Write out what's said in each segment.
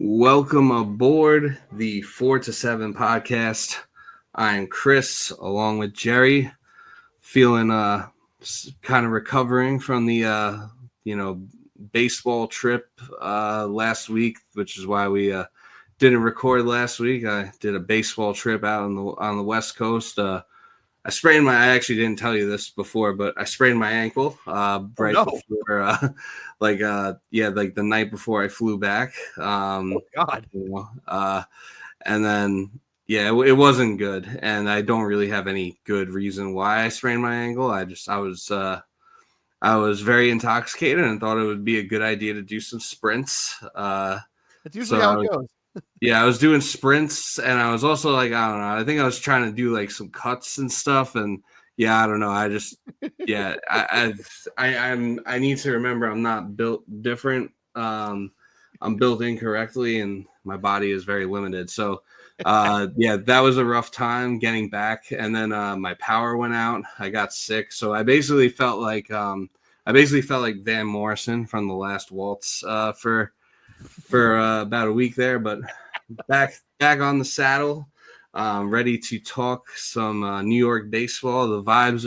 Welcome aboard the 4 to 7 podcast. I'm Chris, along with Jerry, feeling kind of recovering from the baseball trip last week, which is why we didn't record last week. I did a baseball trip out on the West Coast. I actually didn't tell you this before, but I sprained my ankle before, like the night before I flew back. God. And then, it wasn't good. And I don't really have any good reason why I sprained my ankle. I was very intoxicated and thought it would be a good idea to do some sprints. That's usually how it goes. Yeah, I was doing sprints, and I was also I don't know. I think I was trying to do some cuts and stuff, and I don't know. I need to remember I'm not built different. I'm built incorrectly, and my body is very limited. So, that was a rough time getting back, and then my power went out. I got sick, so I basically felt like Van Morrison from the Last Waltz for about a week there, but back on the saddle, ready to talk some New York baseball. The vibes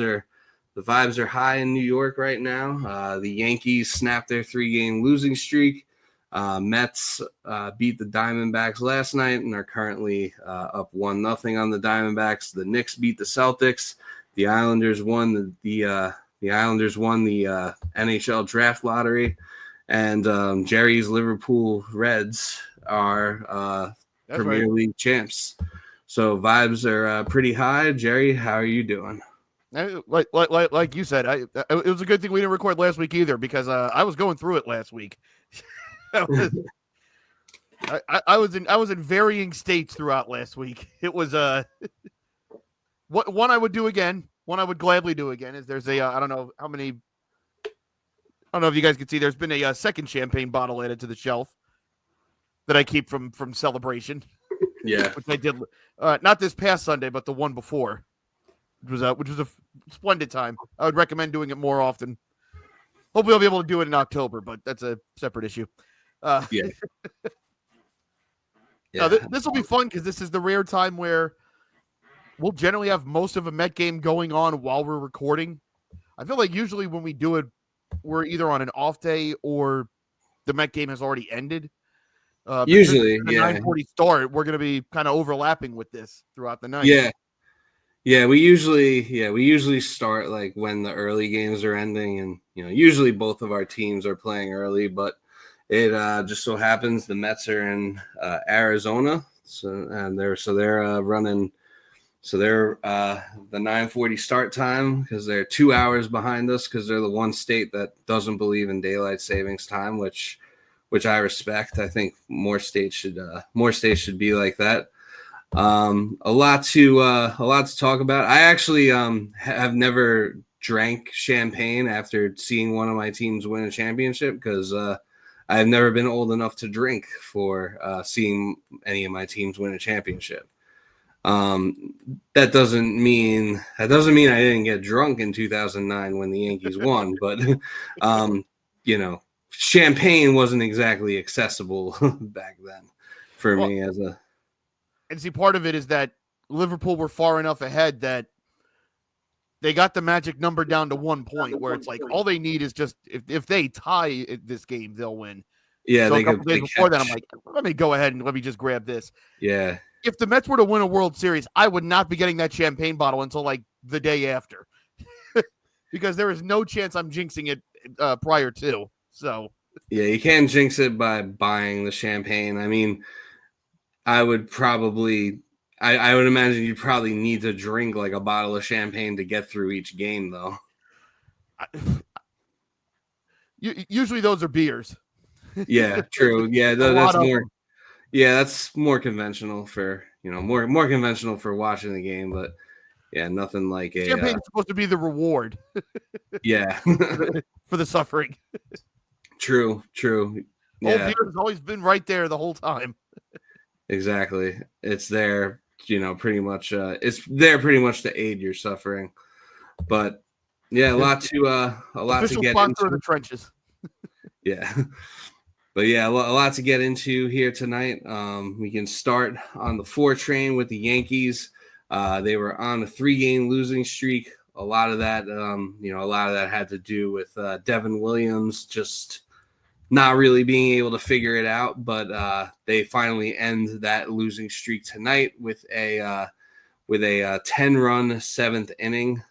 are high in New York right now. The Yankees snapped their 3-game losing streak. Mets beat the Diamondbacks last night and are currently up 1-0 on the Diamondbacks. The Knicks beat the Celtics. The Islanders won the NHL draft lottery. And Jerry's Liverpool Reds are Premier League champs. So vibes are pretty high. Jerry, how are you doing? Like you said, it was a good thing we didn't record last week either, because I was going through it last week. I was in varying states throughout last week. It was one I would do again. One I would gladly do again is there's I don't know if you guys can see, there's been a second champagne bottle added to the shelf that I keep from celebration. Yeah. Which I did not this past Sunday, but the one before. Which was a splendid time. I would recommend doing it more often. Hopefully I'll be able to do it in October, but that's a separate issue. Yeah. This will be fun because this is the rare time where we'll generally have most of a Met game going on while we're recording. I feel like usually when we do it, we're either on an off day or the Met game has already ended. Usually, the 9:40 start, we're going to be kind of overlapping with this throughout the night. Yeah, we usually start when the early games are ending, and usually both of our teams are playing early, but it just so happens the Mets are in Arizona, they're running. So they're the 9:40 start time because they're 2 hours behind us because they're the one state that doesn't believe in daylight savings time, which I respect. I think more states should be like that. A lot to talk about. I actually have never drank champagne after seeing one of my teams win a championship because I've never been old enough to drink for seeing any of my teams win a championship. That doesn't mean I didn't get drunk in 2009 when the Yankees won, but champagne wasn't exactly accessible back then for me as a. And see, part of it is that Liverpool were far enough ahead that they got the magic number down to 1 point, where it's all they need is just if they tie this game, they'll win. Yeah, so a couple days before that, I'm like, let me go ahead and let me just grab this. Yeah. If the Mets were to win a World Series, I would not be getting that champagne bottle until the day after, because there is no chance I'm jinxing it prior to. So yeah, you can't jinx it by buying the champagne. I mean, I would imagine you'd probably need to drink a bottle of champagne to get through each game, though. Usually those are beers. Yeah, true. Yeah, that's more. Yeah, that's more conventional for more conventional for watching the game, but yeah, nothing like a champagne is supposed to be the reward. Yeah, for the suffering. True. Yeah. Old beer has always been right there the whole time. Exactly, it's there. Pretty much. It's there pretty much to aid your suffering, but yeah, a lot to get into. Of the trenches. Yeah. But yeah, a lot to get into here tonight. We can start on the 4 train with the Yankees. They were on a 3-game losing streak. A lot of that, had to do with Devin Williams just not really being able to figure it out. But they finally end that losing streak tonight with a 10-run 7th inning.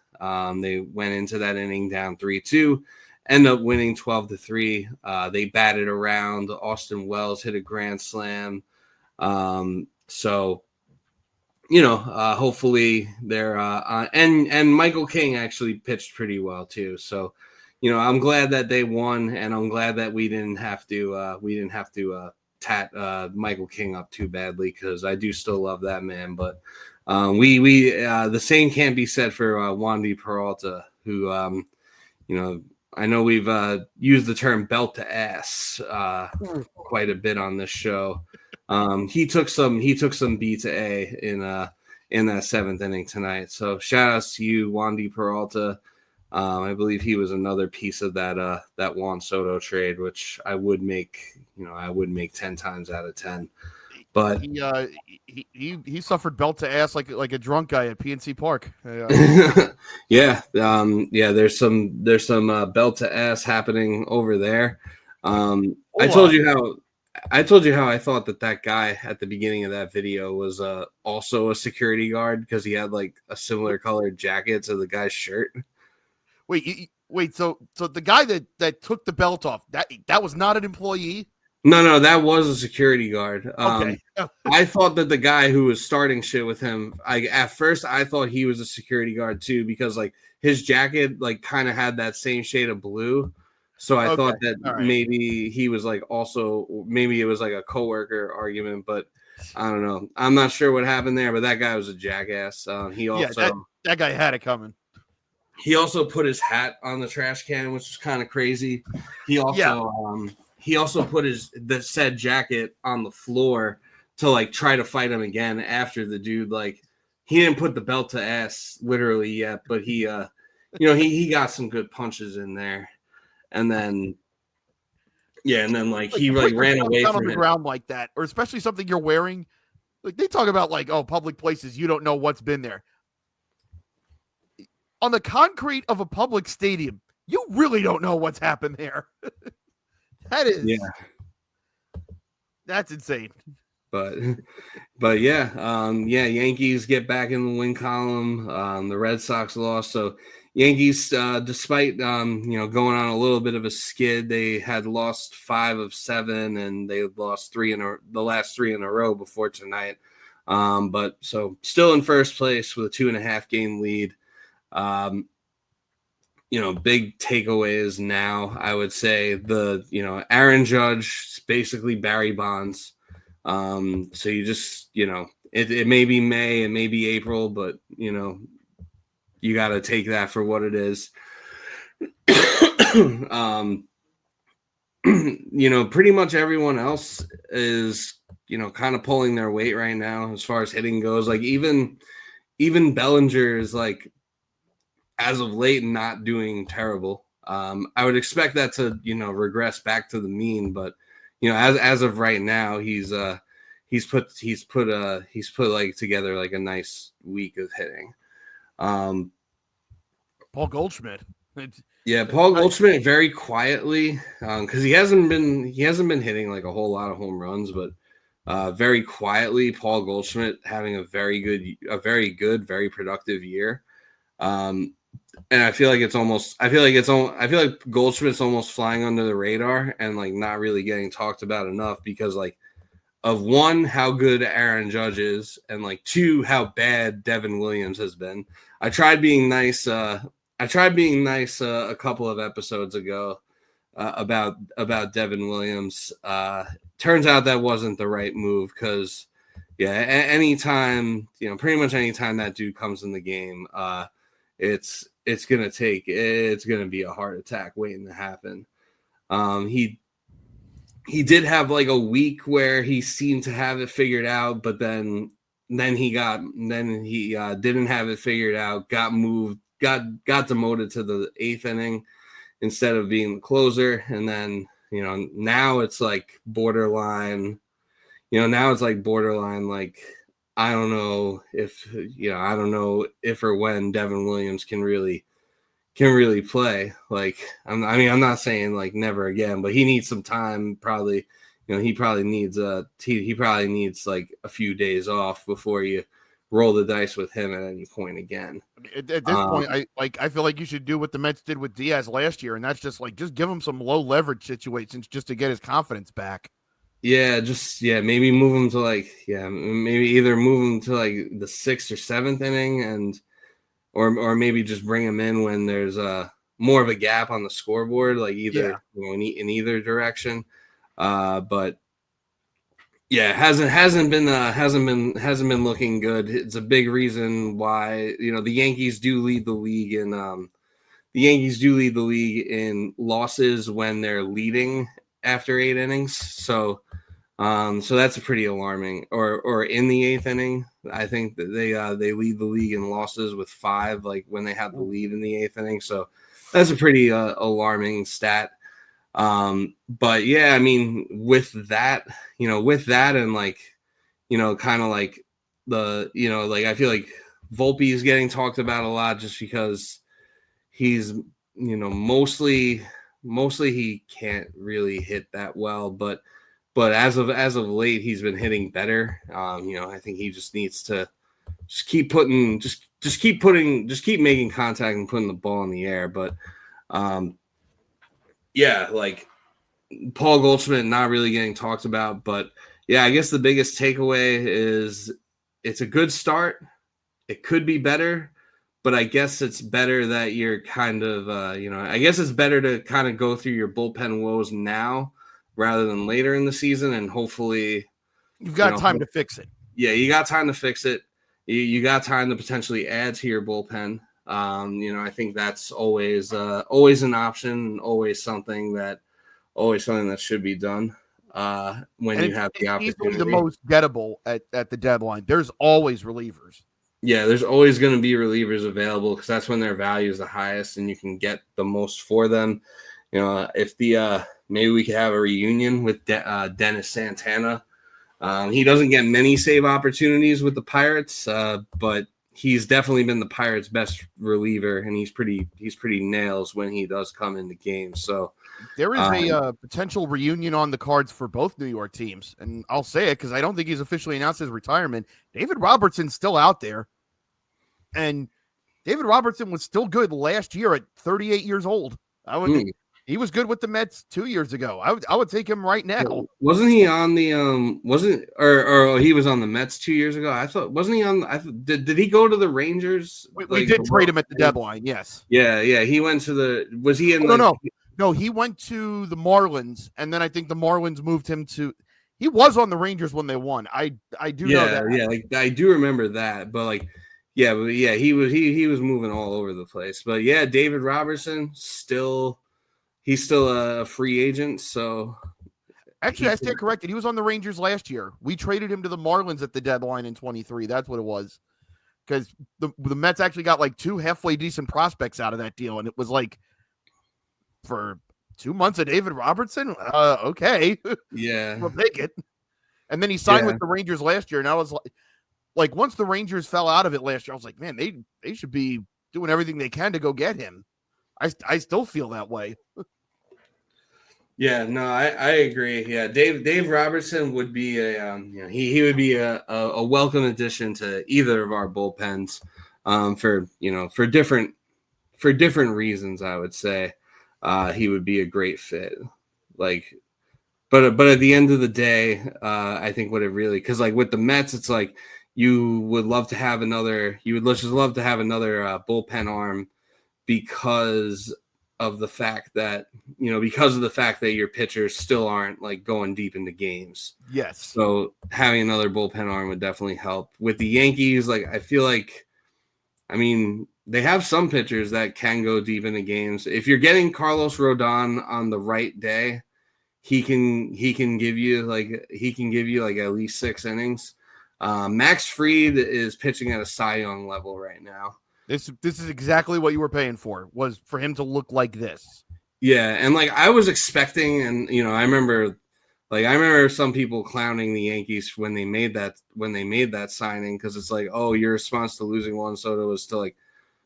They went into that inning down 3-2. End up winning 12-3. They batted around. Austin Wells hit a grand slam. Hopefully they're and Michael King actually pitched pretty well too. So, I'm glad that they won, and I'm glad that we didn't have to tat Michael King up too badly, because I do still love that man. But the same can't be said for Wandy Peralta, who I know we've used the term belt to ass quite a bit on this show. He took some B to A in that 7th inning tonight. So shout outs to you, Wandy Peralta. I believe he was another piece of that Juan Soto trade, which I would make 10 times out of 10. But he suffered belt to ass like a drunk guy at PNC Park. Yeah. There's some belt to ass happening over there. I told you how I thought that guy at the beginning of that video was also a security guard, because he had like a similar colored jacket to the guy's shirt. Wait. So the guy that took the belt off, that was not an employee? No, that was a security guard. Okay. I thought that the guy who was starting shit with him, at first I thought he was a security guard too, because like his jacket like kind of had that same shade of blue. So I thought that maybe he was like maybe it was like a coworker argument, but I don't know. I'm not sure what happened there, but that guy was a jackass. He also that guy had it coming. He also put his hat on the trash can, which was kind of crazy. He also put the said jacket on the floor to like try to fight him again after the dude, like, he didn't put the belt to ass literally yet, but he he got some good punches in there. And then like he like ran away from on the ground like that, or especially something you're wearing. Like they talk about like, oh, public places, you don't know what's been there. On the concrete of a public stadium, you really don't know what's happened there. That's insane. But Yankees get back in the win column. The Red Sox lost. So Yankees, despite going on a little bit of a skid, they had lost 5 of 7, and they lost the last 3 in a row before tonight. But so still in first place with a 2.5 game lead. Big takeaways now, I would say Aaron Judge is basically Barry Bonds. So you just, it may be May and maybe April, but you got to take that for what it is. Pretty much everyone else is, kind of pulling their weight right now as far as hitting goes. Like even Bellinger is like, as of late, not doing terrible. I would expect that to, regress back to the mean, but as of right now, he's put like together like a nice week of hitting. Paul Goldschmidt. Paul Goldschmidt very quietly, because he hasn't been hitting like a whole lot of home runs, but very quietly, Paul Goldschmidt having a very good, very productive year. And I feel like Goldschmidt's almost flying under the radar and like not really getting talked about enough, because like of 1, how good Aaron Judge is, and like 2, how bad Devin Williams has been. I tried being nice a couple of episodes ago about Devin Williams. Turns out that wasn't the right move, because anytime, pretty much anytime that dude comes in the game, it's gonna be a heart attack waiting to happen. He did have like a week where he seemed to have it figured out, but then he didn't have it figured out, got moved, got demoted to the 8th inning instead of being the closer, and then now it's like borderline. Now it's like borderline. Like I don't know if or when Devin Williams can really play. Like I'm not saying like never again, but he needs some time. Probably, he probably needs like a few days off before you roll the dice with him at any point again. At this point, I feel like you should do what the Mets did with Diaz last year, and that's just give him some low leverage situations just to get his confidence back. Yeah, maybe move him to maybe either move him to like the 6th or 7th inning, and or maybe just bring him in when there's more of a gap on the scoreboard, like either in either direction. But yeah, hasn't been looking good. It's a big reason why the Yankees do lead the league in losses when they're leading after 8 innings. So that's a pretty alarming. Or in the 8th inning, I think that they lead the league in losses with 5, like when they have the lead in the 8th inning. So that's a pretty alarming stat. But yeah, I mean, with that and like, kind of like like I feel like Volpe is getting talked about a lot just because he's, mostly he can't really hit that well, but as of late, he's been hitting better. I think he just needs to keep making contact and putting the ball in the air. But yeah, like Paul Goldschmidt not really getting talked about, but yeah, I guess the biggest takeaway is it's a good start. It could be better, but I guess it's better that you're kind of, I guess it's better to kind of go through your bullpen woes now rather than later in the season, and hopefully you've got time to fix it. Yeah, you got time to fix it. You got time to potentially add to your bullpen. I think that's always an option, always something that should be done when you have the opportunity. Easily the most gettable at the deadline. There's always relievers. Yeah, there's always going to be relievers available because that's when their value is the highest and you can get the most for them. If maybe we could have a reunion with Dennis Santana. He doesn't get many save opportunities with the Pirates, but he's definitely been the Pirates' best reliever, and he's pretty nails when he does come into games. So there is a potential reunion on the cards for both New York teams, and I'll say it because I don't think he's officially announced his retirement. David Robertson's still out there, and David Robertson was still good last year at 38 years old. He was good with the Mets 2 years ago. I would take him right now. Wasn't he on the or he was on the Mets 2 years ago? I thought wasn't he on? Did he go to the Rangers? We did trade him at the deadline. Yes. Yeah. He went to the. Was he in? No. He went to the Marlins, and then I think the Marlins moved him to. He was on the Rangers when they won. I do know that. Yeah, like I do remember that, but like. Yeah, he was moving all over the place. But yeah, David Robertson he's still a free agent, so actually I stand corrected. He was on the Rangers last year. We traded him to the Marlins at the deadline in 23. That's what it was. Because the Mets actually got like 2 halfway decent prospects out of that deal, and it was like for 2 months of David Robertson. Okay, yeah, we'll take it. And then he signed with the Rangers last year, and I was like once the Rangers fell out of it last year, I was like, man, they should be doing everything they can to go get him. I still feel that way. Yeah, no, I agree. Yeah, Dave Robertson would be he would be a welcome addition to either of our bullpens, for different reasons. I would say he would be a great fit. Like, but at the end of the day, I think what it really, because like with the Mets, it's like you would love to have another. You would just love to have another bullpen arm because of the fact that your pitchers still aren't like going deep into games. Yes. So having another bullpen arm would definitely help. With the Yankees, like I feel like, I mean, they have some pitchers that can go deep into games. If you're getting Carlos Rodon on the right day, he can give you like at least 6 innings. Max Fried is pitching at a Cy Young level right now. This is exactly what you were paying for, was for him to look like this. Yeah, and like I was expecting, and I remember, some people clowning the Yankees when they made that signing, because it's like, oh, your response to losing Juan Soto was to like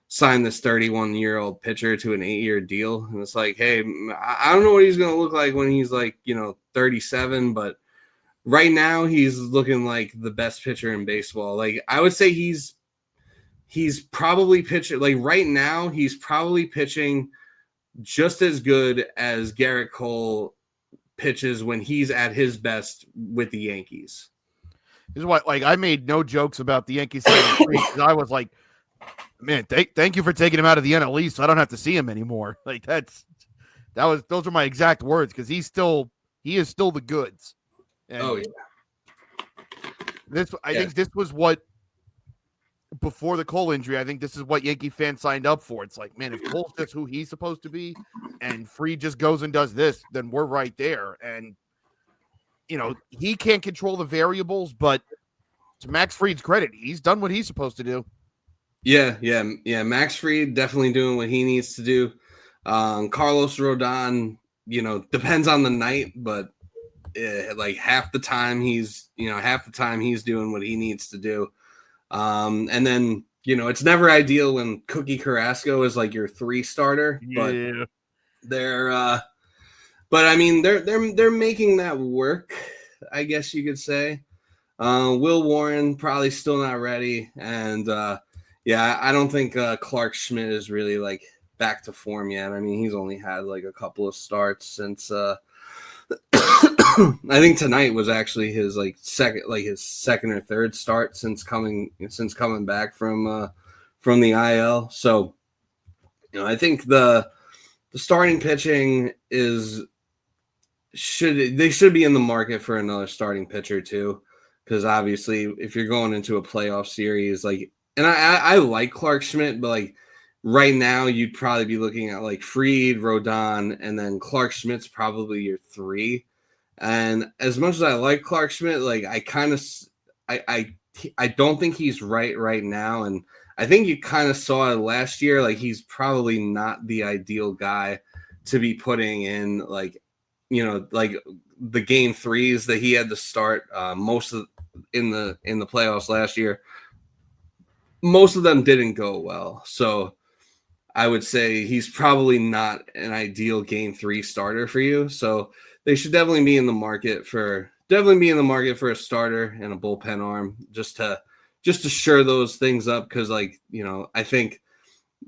sign this 31-year-old pitcher to an 8-year deal, and it's like, hey, I don't know what he's going to look like when he's like 37, but right now he's looking like the best pitcher in baseball. Like I would say he's probably pitching, like right now he's probably pitching just as good as Garrett Cole pitches when he's at his best with the Yankees. This is why, like, I made no jokes about the Yankees signing Fried, because I was like, man, thank you for taking him out of the NL East, so I don't have to see him anymore. Like those are my exact words, because he is still the goods. And oh yeah. I think this was what, before the Cole injury, I think this is what Yankee fans signed up for. It's like, man, if Cole's just who he's supposed to be, and Fried just goes and does this, then we're right there. And he can't control the variables, but to Max Fried's credit, he's done what he's supposed to do. Yeah. Max Fried definitely doing what he needs to do. Carlos Rodon, depends on the night, but like half the time he's doing what he needs to do. And then it's never ideal when Cookie Carrasco is like your 3 starter, but they're but I mean they're making that work, I guess you could say. Will Warren probably still not ready, and I don't think Clark Schmidt is really like back to form yet. I mean, he's only had like a couple of starts since I think tonight was actually his second or third start since coming back from the IL. So I think the starting pitching should be in the market for another starting pitcher too, because obviously if you're going into a playoff series, like, and I like Clark Schmidt, but like right now you'd probably be looking at like Fried, Rodon, and then Clark Schmidt's probably your 3. And as much as I like Clark Schmidt, like I don't think he's right now, and I think you kind of saw it last year. Like he's probably not the ideal guy to be putting in like the game 3s that he had to start most of in the playoffs last year. Most of them didn't go well, so I would say he's probably not an ideal game 3 starter for you. So they should definitely be in the market for a starter and a bullpen arm, just to shore those things up, because I think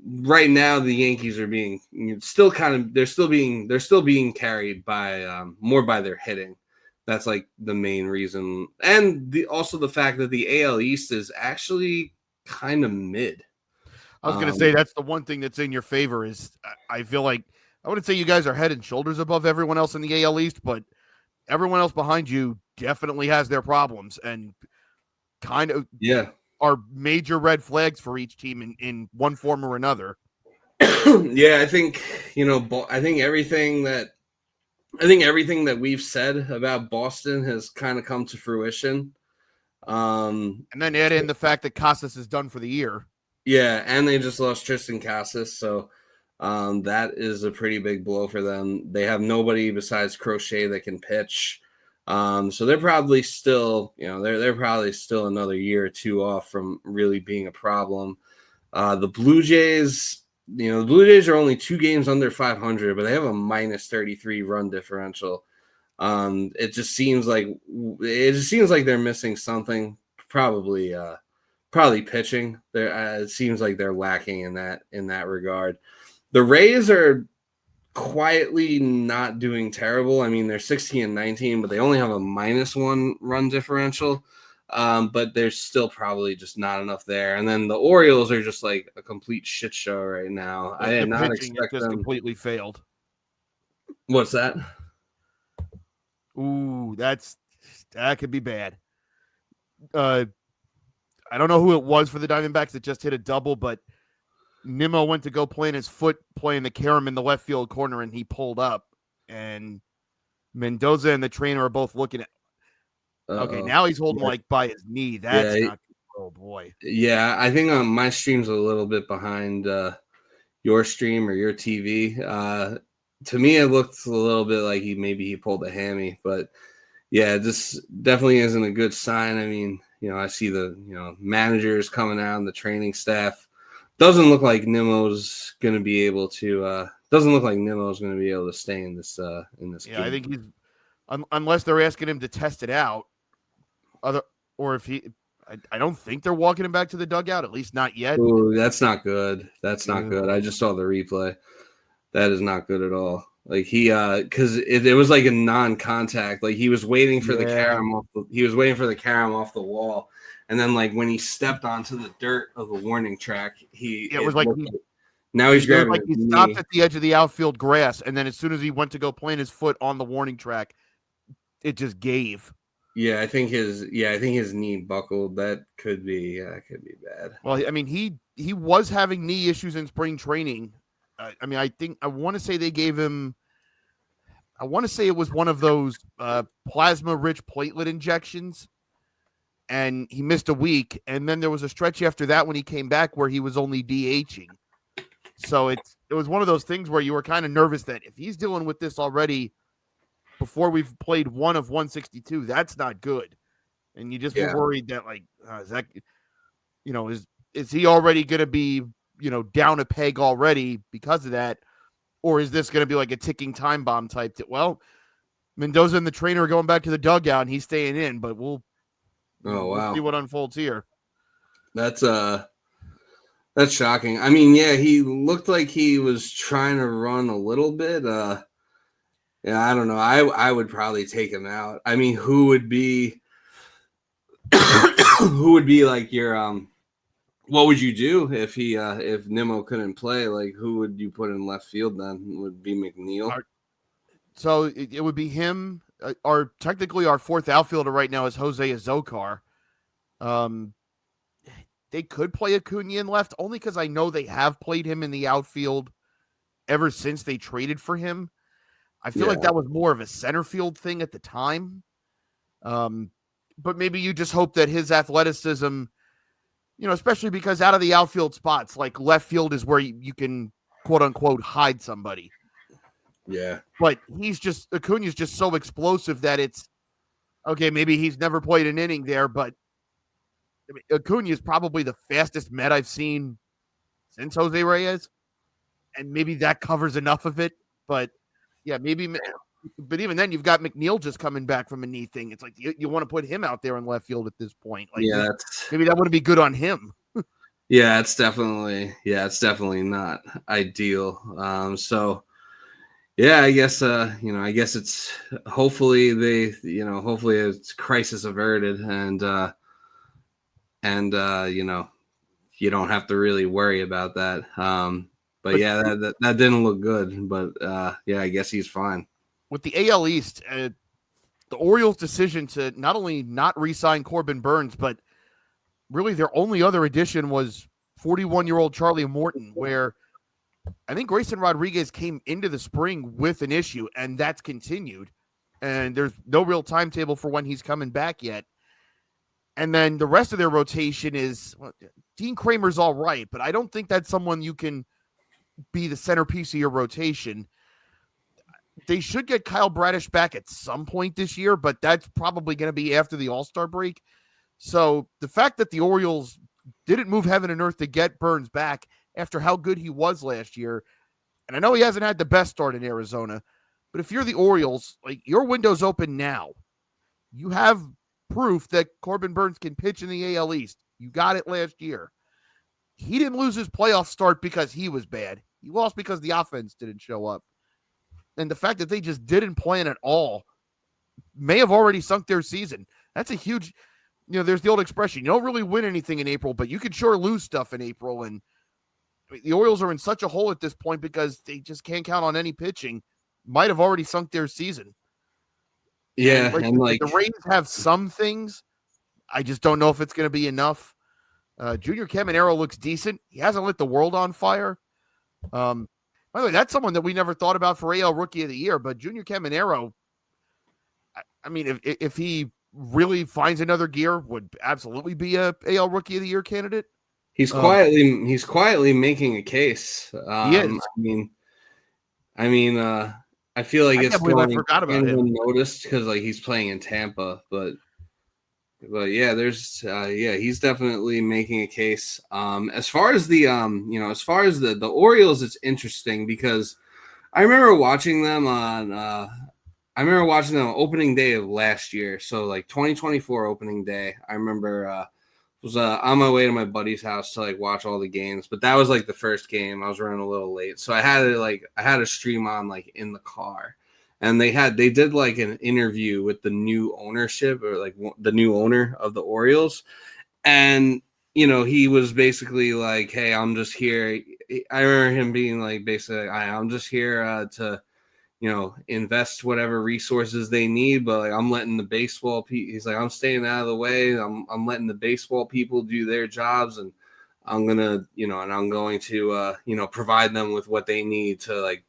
right now the Yankees are being they're still being carried by more by their hitting. That's like the main reason, and also the fact that the AL East is actually kind of mid. I was going to say that's the one thing that's in your favor. Is I feel like, I wouldn't say you guys are head and shoulders above everyone else in the AL East, but everyone else behind you definitely has their problems, and kind of are major red flags for each team in one form or another. Yeah, I think everything that we've said about Boston has kind of come to fruition. And then add in the fact that Casas is done for the year. Yeah, and they just lost Tristan Casas, so that is a pretty big blow for them. They have nobody besides Crochet that can pitch. So they're probably still, they're probably still another year or 2 off from really being a problem. The Blue Jays, are only 2 games under 500, but they have a minus 33 run differential. It just seems like they're missing something. Probably pitching. It seems like they're lacking in that regard. The Rays are quietly not doing terrible. I mean, they're 16-19, but they only have a -1 run differential. But there's still probably just not enough there. And then the Orioles are just like a complete shit show right now. I did not expect them. Completely failed. What's that? Ooh, that could be bad. I don't know who it was for the Diamondbacks that just hit a double, but Nimmo went to go plant his foot, playing the carom in the left field corner, and he pulled up. And Mendoza and the trainer are both looking at. Okay, now he's holding like by his knee. That's not. Oh boy. Yeah, I think my stream's a little bit behind your stream or your TV. to me it looked a little bit like he pulled a hammy, but yeah, this definitely isn't a good sign. I mean, I see the managers coming out and the training staff. Doesn't look like Nimmo's going to be able to. Doesn't look like Nimmo's going to be able to stay in this Yeah, game. I think he's unless they're asking him to test it out. Or if he, I don't think they're walking him back to the dugout. At least not yet. Ooh, that's not good. That's not good. I just saw the replay. That is not good at all. Like he, because it was like a non-contact. Like he was waiting for the carom off. He was waiting for the carom off the wall, and then like when he stepped onto the dirt of the warning track, it was like now he's grabbing. Like he stopped at the edge of the outfield grass, and then as soon as he went to go plant his foot on the warning track, it just gave. Yeah, I think his knee buckled. That could be bad. Well, I mean, he was having knee issues in spring training. I mean, I want to say they gave him. I want to say it was one of those plasma-rich platelet injections, and he missed a week. And then there was a stretch after that when he came back where he was only DHing. So it was one of those things where you were kind of nervous that if he's dealing with this already before we've played one of 162, that's not good. And you just were worried that is that, is he already going to be, down a peg already because of that? Or is this going to be like a ticking time bomb type? Well, Mendoza and the trainer are going back to the dugout and he's staying in, but we'll see what unfolds here. That's shocking. I mean, yeah, he looked like he was trying to run a little bit. Yeah, I don't know. I would probably take him out. I mean, who would be like your what would you do if Nimmo couldn't play? Like, who would you put in left field then? Would it be McNeil? So it would be him. Technically our fourth outfielder right now is Jose Azocar. They could play Acuna in left only because I know they have played him in the outfield ever since they traded for him. I feel like that was more of a center field thing at the time. But maybe you just hope that his athleticism, especially because out of the outfield spots, like left field is where you can quote unquote hide somebody. Yeah. But Acuna's just so explosive that it's okay. Maybe he's never played an inning there, but I mean, Acuna is probably the fastest Met I've seen since Jose Reyes. And maybe that covers enough of it, but yeah, maybe. But even then, you've got McNeil just coming back from a knee thing. It's like you want to put him out there in left field at this point. Like, maybe that wouldn't be good on him. It's definitely not ideal. So, yeah, I guess it's hopefully hopefully it's crisis averted and you don't have to really worry about that. But yeah, that didn't look good. But I guess he's fine. With the AL East, the Orioles' decision to not only not re-sign Corbin Burns, but really their only other addition was 41-year-old Charlie Morton, where I think Grayson Rodriguez came into the spring with an issue, and that's continued. And there's no real timetable for when he's coming back yet. And then the rest of their rotation is Dean Kramer's all right, but I don't think that's someone you can be the centerpiece of your rotation. They should get Kyle Bradish back at some point this year, but that's probably going to be after the All-Star break. So the fact that the Orioles didn't move heaven and earth to get Burns back after how good he was last year, and I know he hasn't had the best start in Arizona, but if you're the Orioles, like your window's open now. You have proof that Corbin Burns can pitch in the AL East. You got it last year. He didn't lose his playoff start because he was bad. He lost because the offense didn't show up. And the fact that they just didn't plan at all may have already sunk their season. That's a huge, there's the old expression, you don't really win anything in April, but you could sure lose stuff in April. And the Orioles are in such a hole at this point because they just can't count on any pitching. Might have already sunk their season. Yeah. And the Rays have some things. I just don't know if it's going to be enough. Junior Caminero looks decent. He hasn't lit the world on fire. By the way, that's someone that we never thought about for AL Rookie of the Year, but Junior Caminero, I mean, if he really finds another gear, would absolutely be a AL Rookie of the Year candidate. He's quietly making a case. He is. I mean, I mean, I feel like I it's can't believe I going forgot about kind of him. unnoticed because like he's playing in Tampa, but yeah, there's yeah, he's definitely making a case. As far as the as far as the Orioles, it's interesting because I remember watching them on opening day of last year. So like 2024 opening day. I remember was on my way to my buddy's house to like watch all the games, but that was like the first game. I was running a little late, so I had a stream on like in the car, and they did like an interview with the new ownership or like the new owner of the Orioles, and he was basically like, "Hey, I'm just here." I remember him being like, basically, I'm just here to invest whatever resources they need, but like I'm letting the baseball he's like, I'm staying out of the way. I'm letting the baseball people do their jobs, and I'm gonna, and I'm going to provide them with what they need to like,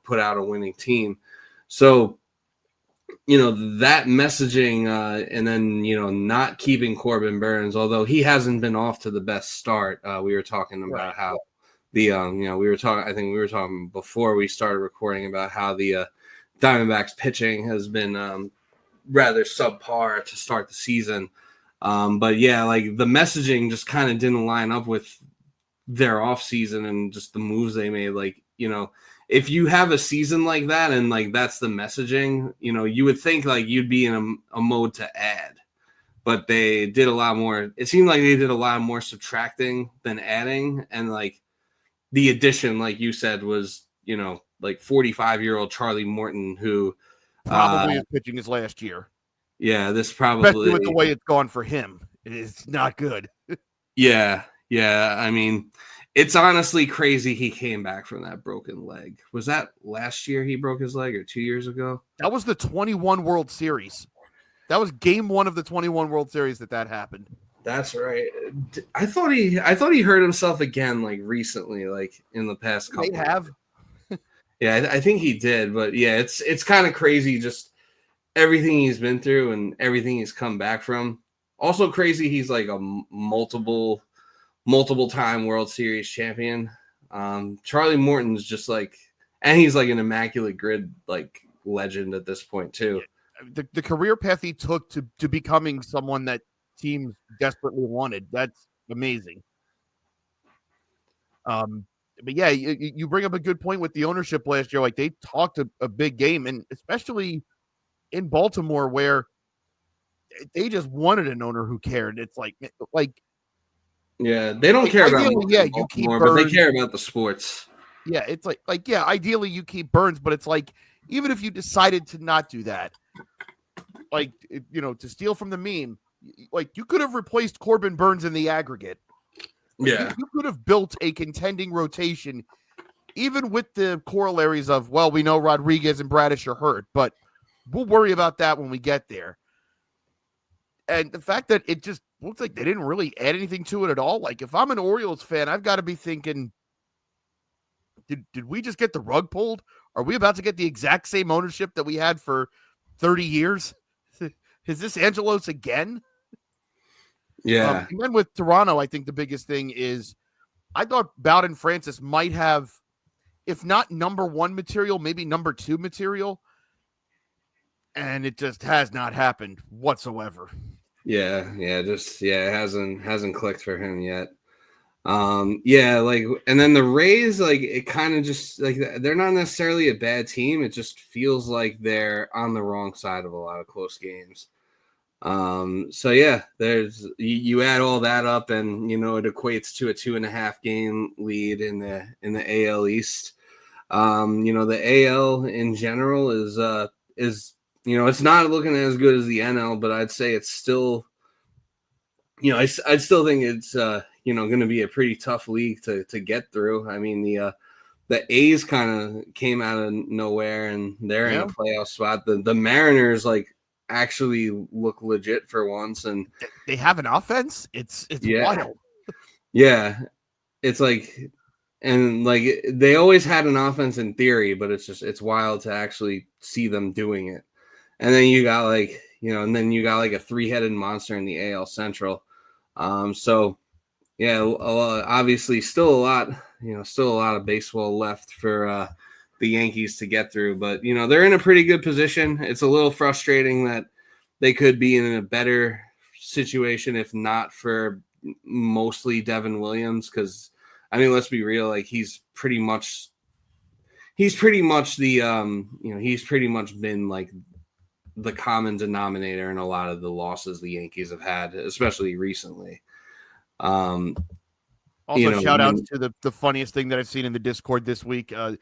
put out a winning team. So, that messaging, and then, not keeping Corbin Burns, although he hasn't been off to the best start. We were talking about Right. how the we were talking. I think we were talking before we started recording about how the Diamondbacks pitching has been rather subpar to start the season. But yeah, like the messaging just kind of didn't line up with their offseason and just the moves they made. Like, if you have a season like that and like that's the messaging, you would think like you'd be in a mode to add. But they did a lot more. It seemed like they did a lot more subtracting than adding. And like the addition, like you said, was, like 45-year-old Charlie Morton, who Probably is pitching his last year, yeah, this especially with the probably way it's gone for him. It is not good. yeah. I mean, it's honestly crazy he came back from that broken leg. Was that last year he broke his leg or 2 years ago? That was the 21 World Series. That was game one of the 21 World Series that happened. That's right. I thought he hurt himself again like recently, like in the past couple. They have. Yeah, I think he did, but yeah, it's kind of crazy just everything he's been through and everything he's come back from. Also crazy, he's like a multiple time World Series champion. Charlie Morton's just like, and he's like an immaculate grid like legend at this point too. The career path he took to becoming someone that teams desperately wanted. That's amazing. But yeah, you bring up a good point with the ownership last year. Like they talked a big game, and especially in Baltimore, where they just wanted an owner who cared. It's like Yeah, they don't care about ideally, yeah, you keep Baltimore, but they Burns. care about the sports. Yeah, it's like yeah, ideally you keep Burns, but it's like even if you decided to not do that, like to steal from the meme, like you could have replaced Corbin Burns in the aggregate. Like, Yeah, you could have built a contending rotation, even with the corollaries of, well, we know Rodriguez and Bradish are hurt, but we'll worry about that when we get there. And the fact that it just looks like they didn't really add anything to it at all. Like, if I'm an Orioles fan, I've got to be thinking, did we just get the rug pulled? Are we about to get the exact same ownership that we had for 30 years? Is this Angelos again? yeah, And then with Toronto, I think the biggest thing is I thought Bowden Francis might have, if not number one material, maybe number two material. And it just has not happened whatsoever. yeah. It hasn't clicked for him yet. Yeah, like, and then the Rays, like, it kind of just like they're not necessarily a bad team. It just feels like they're on the wrong side of a lot of close games. So yeah, there's you add all that up, and it equates to a 2.5 game lead in the AL East. The AL in general is it's not looking as good as the NL, but I'd say it's still, I still think it's going to be a pretty tough league to get through. I mean, the A's kind of came out of nowhere and they're in a playoff spot. The Mariners like actually look legit for once, and they have an offense. It's wild. Yeah, it's like, and like they always had an offense in theory, but it's wild to actually see them doing it. And then you got like a three-headed monster in the AL Central. So yeah, obviously still a lot of baseball left for Yankees to get through. But they're in a pretty good position. It's a little frustrating that they could be in a better situation if not for mostly Devin Williams, because let's be real, like he's pretty much the he's pretty much been like the common denominator in a lot of the losses the Yankees have had, especially recently. Also, shout outs to the funniest thing that I've seen in the Discord this week. I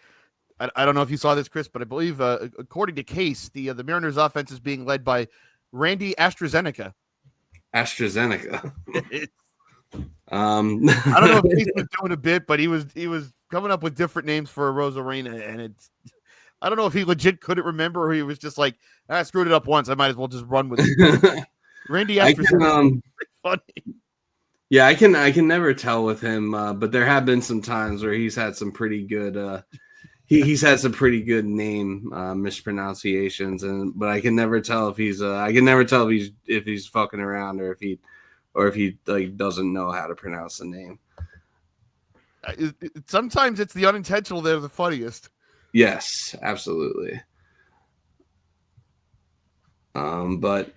don't know if you saw this, Chris, but I believe according to Case, the Mariners offense is being led by Randy AstraZeneca. AstraZeneca. I don't know if Case was doing a bit, but he was coming up with different names for Rosarena, and I don't know if he legit couldn't remember or he was just like, I screwed it up once. I might as well just run with it. Randy AstraZeneca. Funny. Yeah, I can never tell with him, but there have been some times where he's had some pretty good he's had some pretty good name mispronunciations, but I can never tell if he's if he's fucking around or if he like doesn't know how to pronounce the name. Sometimes it's the unintentional that are the funniest. Yes, absolutely. But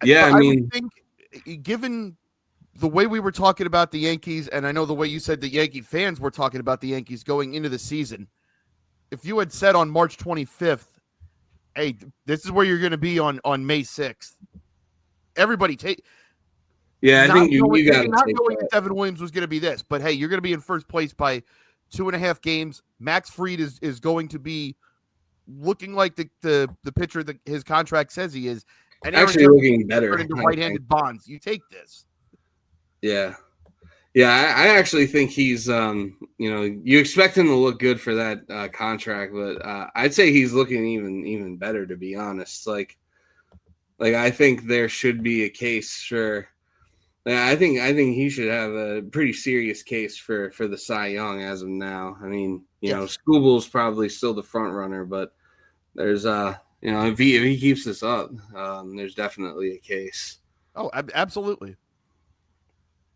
yeah, I mean, would think, given the way we were talking about the Yankees, and I know the way you said the Yankee fans were talking about the Yankees going into the season, if you had said on March 25th, hey, this is where you're going to be on May 6th, everybody take. Yeah, I think you got not knowing that Devin Williams was going to be this, but hey, you're going to be in first place by 2.5 games. Max Fried is going to be looking like the pitcher that his contract says he is, and actually looking better into right-handed Bonds. You take this. Yeah. I actually think he's you expect him to look good for that contract, but I'd say he's looking even better, to be honest. Like I think there should be a case for. I think he should have a pretty serious case for the Cy Young as of now. I mean, Scooble's probably still the front runner, but there's if he keeps this up, there's definitely a case. Oh, absolutely.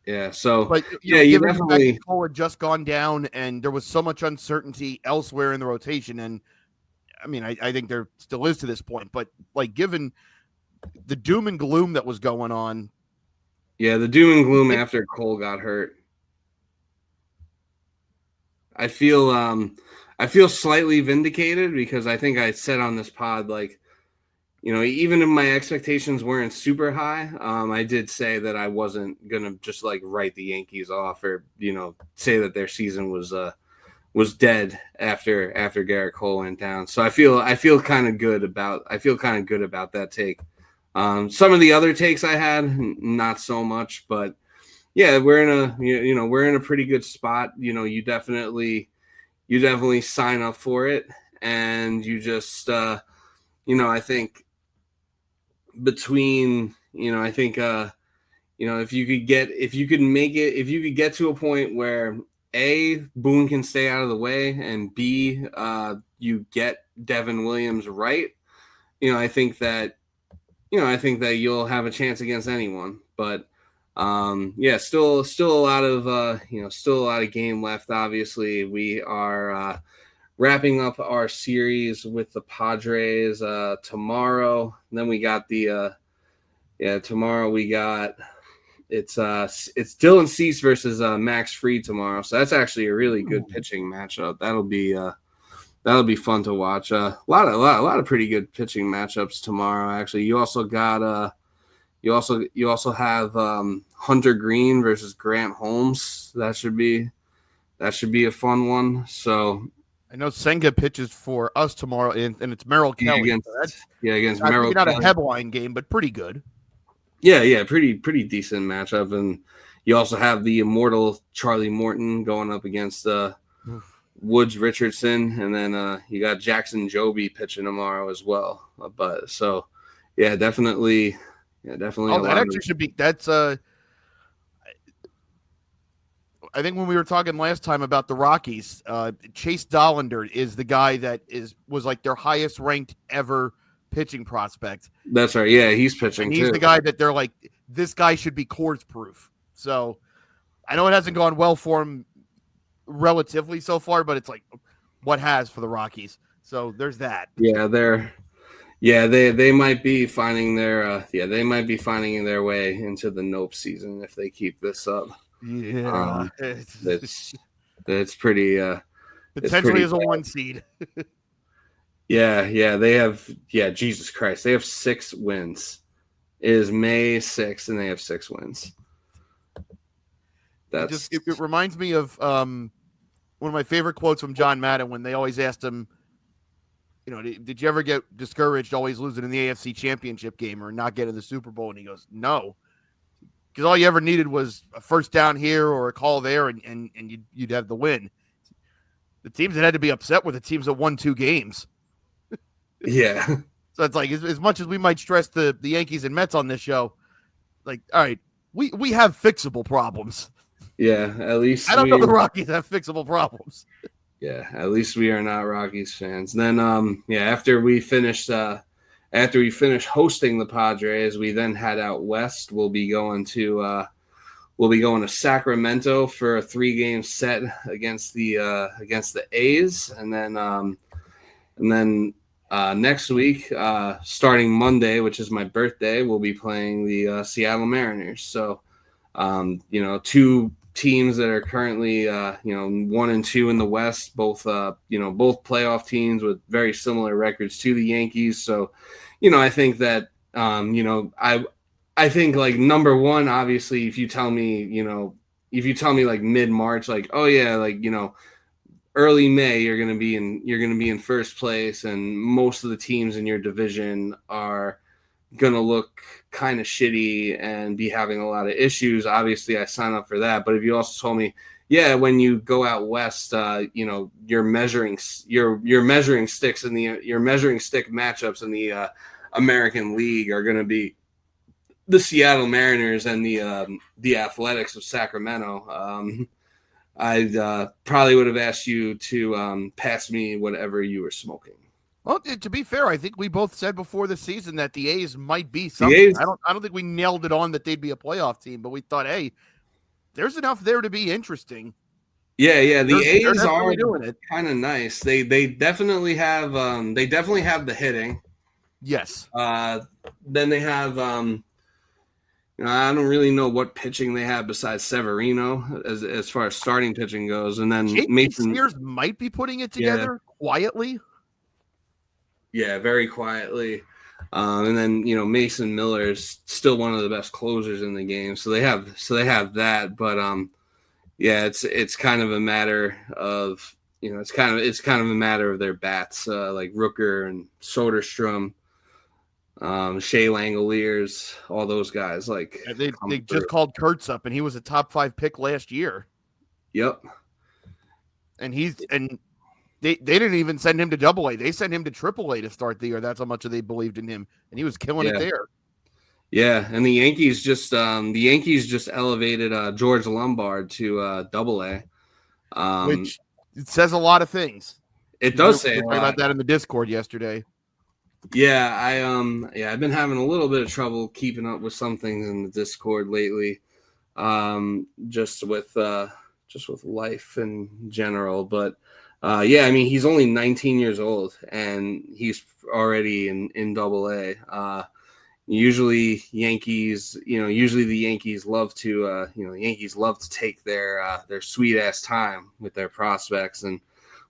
Yeah. So, but you definitely. Cole had just gone down, and there was so much uncertainty elsewhere in the rotation, and I mean, I think there still is to this point, but like given the doom and gloom that was going on. Yeah, the doom and gloom after Cole got hurt. I feel slightly vindicated because I think I said on this pod, like, even if my expectations weren't super high, I did say that I wasn't gonna just like write the Yankees off or say that their season was dead after Garrett Cole went down. So I feel kind of good about that take. Some of the other takes I had, not so much, but yeah, we're in a pretty good spot. You definitely sign up for it, and you just I think between if you could get to a point where A, Boone can stay out of the way, and B, you get Devin Williams right, I think that you'll have a chance against anyone. But still a lot of game left. Obviously, we are wrapping up our series with the Padres tomorrow. And then we got tomorrow we got it's Dylan Cease versus Max Fried tomorrow. So that's actually a really good pitching matchup. That'll be fun to watch. A lot of pretty good pitching matchups tomorrow. Actually, you also got you also have Hunter Green versus Grant Holmes. That should be a fun one. So I know Senga pitches for us tomorrow, and it's Merrill Kelly. Against Merrill. Not a headline game, but pretty good. Yeah, pretty decent matchup. And you also have the immortal Charlie Morton going up against Woods Richardson, and then you got Jackson Joby pitching tomorrow as well. But so, yeah, definitely. Oh, that actually should be. That's I think when we were talking last time about the Rockies, Chase Dollander is the guy that was like their highest ranked ever pitching prospect. That's right. Yeah, he's pitching. And he's the guy that they're like, this guy should be Coors proof. So I know it hasn't gone well for him relatively so far, but it's like, what has for the Rockies. So there's that. Yeah, they might be finding they might be finding their way into the nope season if they keep this up. Yeah, That's that's pretty it's potentially pretty as a bad. 1 seed. Yeah, they have Jesus Christ. They have 6 wins. It is May 6th and they have 6 wins. That's It reminds me of one of my favorite quotes from John Madden when they always asked him, did you ever get discouraged always losing in the AFC Championship game or not getting the Super Bowl? And he goes, no, because all you ever needed was a first down here or a call there, and you'd have the win. The teams that had to be upset were the teams that won 2 games. yeah. So it's like, as much as we might stress the Yankees and Mets on this show, like, all right, we have fixable problems. Yeah, at least I don't know the Rockies have fixable problems. Yeah, at least we are not Rockies fans. Then after we finish hosting the Padres, we then head out west. We'll be going to Sacramento for a 3-game set against the A's, and then next week, starting Monday, which is my birthday, we'll be playing the Seattle Mariners. So, 2 teams that are currently 1 and 2 in the West, both both playoff teams with very similar records to the Yankees. So, I think that I think like number one, obviously, if you tell me like mid-March, like, oh yeah, like, early May, you're going to be in first place, and most of the teams in your division are going to look kind of shitty and be having a lot of issues. Obviously, I sign up for that. But if you also told me, yeah, when you go out west, your measuring stick matchups in the American League are going to be the Seattle Mariners and the Athletics of Sacramento. I probably would have asked you to pass me whatever you were smoking. Well, to be fair, I think we both said before the season that the A's might be The something. A's, I don't think we nailed it on that they'd be a playoff team, but we thought, hey, there's enough there to be interesting. yeah, the A's are doing it. Kind of nice. They definitely have the hitting. Yes. Then they have I don't really know what pitching they have besides Severino as far as starting pitching goes, and then Mason Sears might be putting it together quietly. Yeah, very quietly. And then Mason Miller is still one of the best closers in the game, so they have that. But it's kind of a matter of it's kind of a matter of their bats, like Rooker and Soderstrom, Shea Langoliers, all those guys. Like they just called Kurtz up, and he was a top 5 pick last year. Yep. And They didn't even send him to Double-A. They sent him to Triple-A to start the year. That's how much they believed in him, and he was killing it there. Yeah, and the Yankees just elevated George Lombard to Double-A, which it says a lot of things. It does say a lot about that in the Discord yesterday. Yeah, I've been having a little bit of trouble keeping up with some things in the Discord lately, just with life in general, but. I mean, he's only 19 years old and he's already in Double-A. Usually the Yankees love to take their sweet ass time with their prospects, and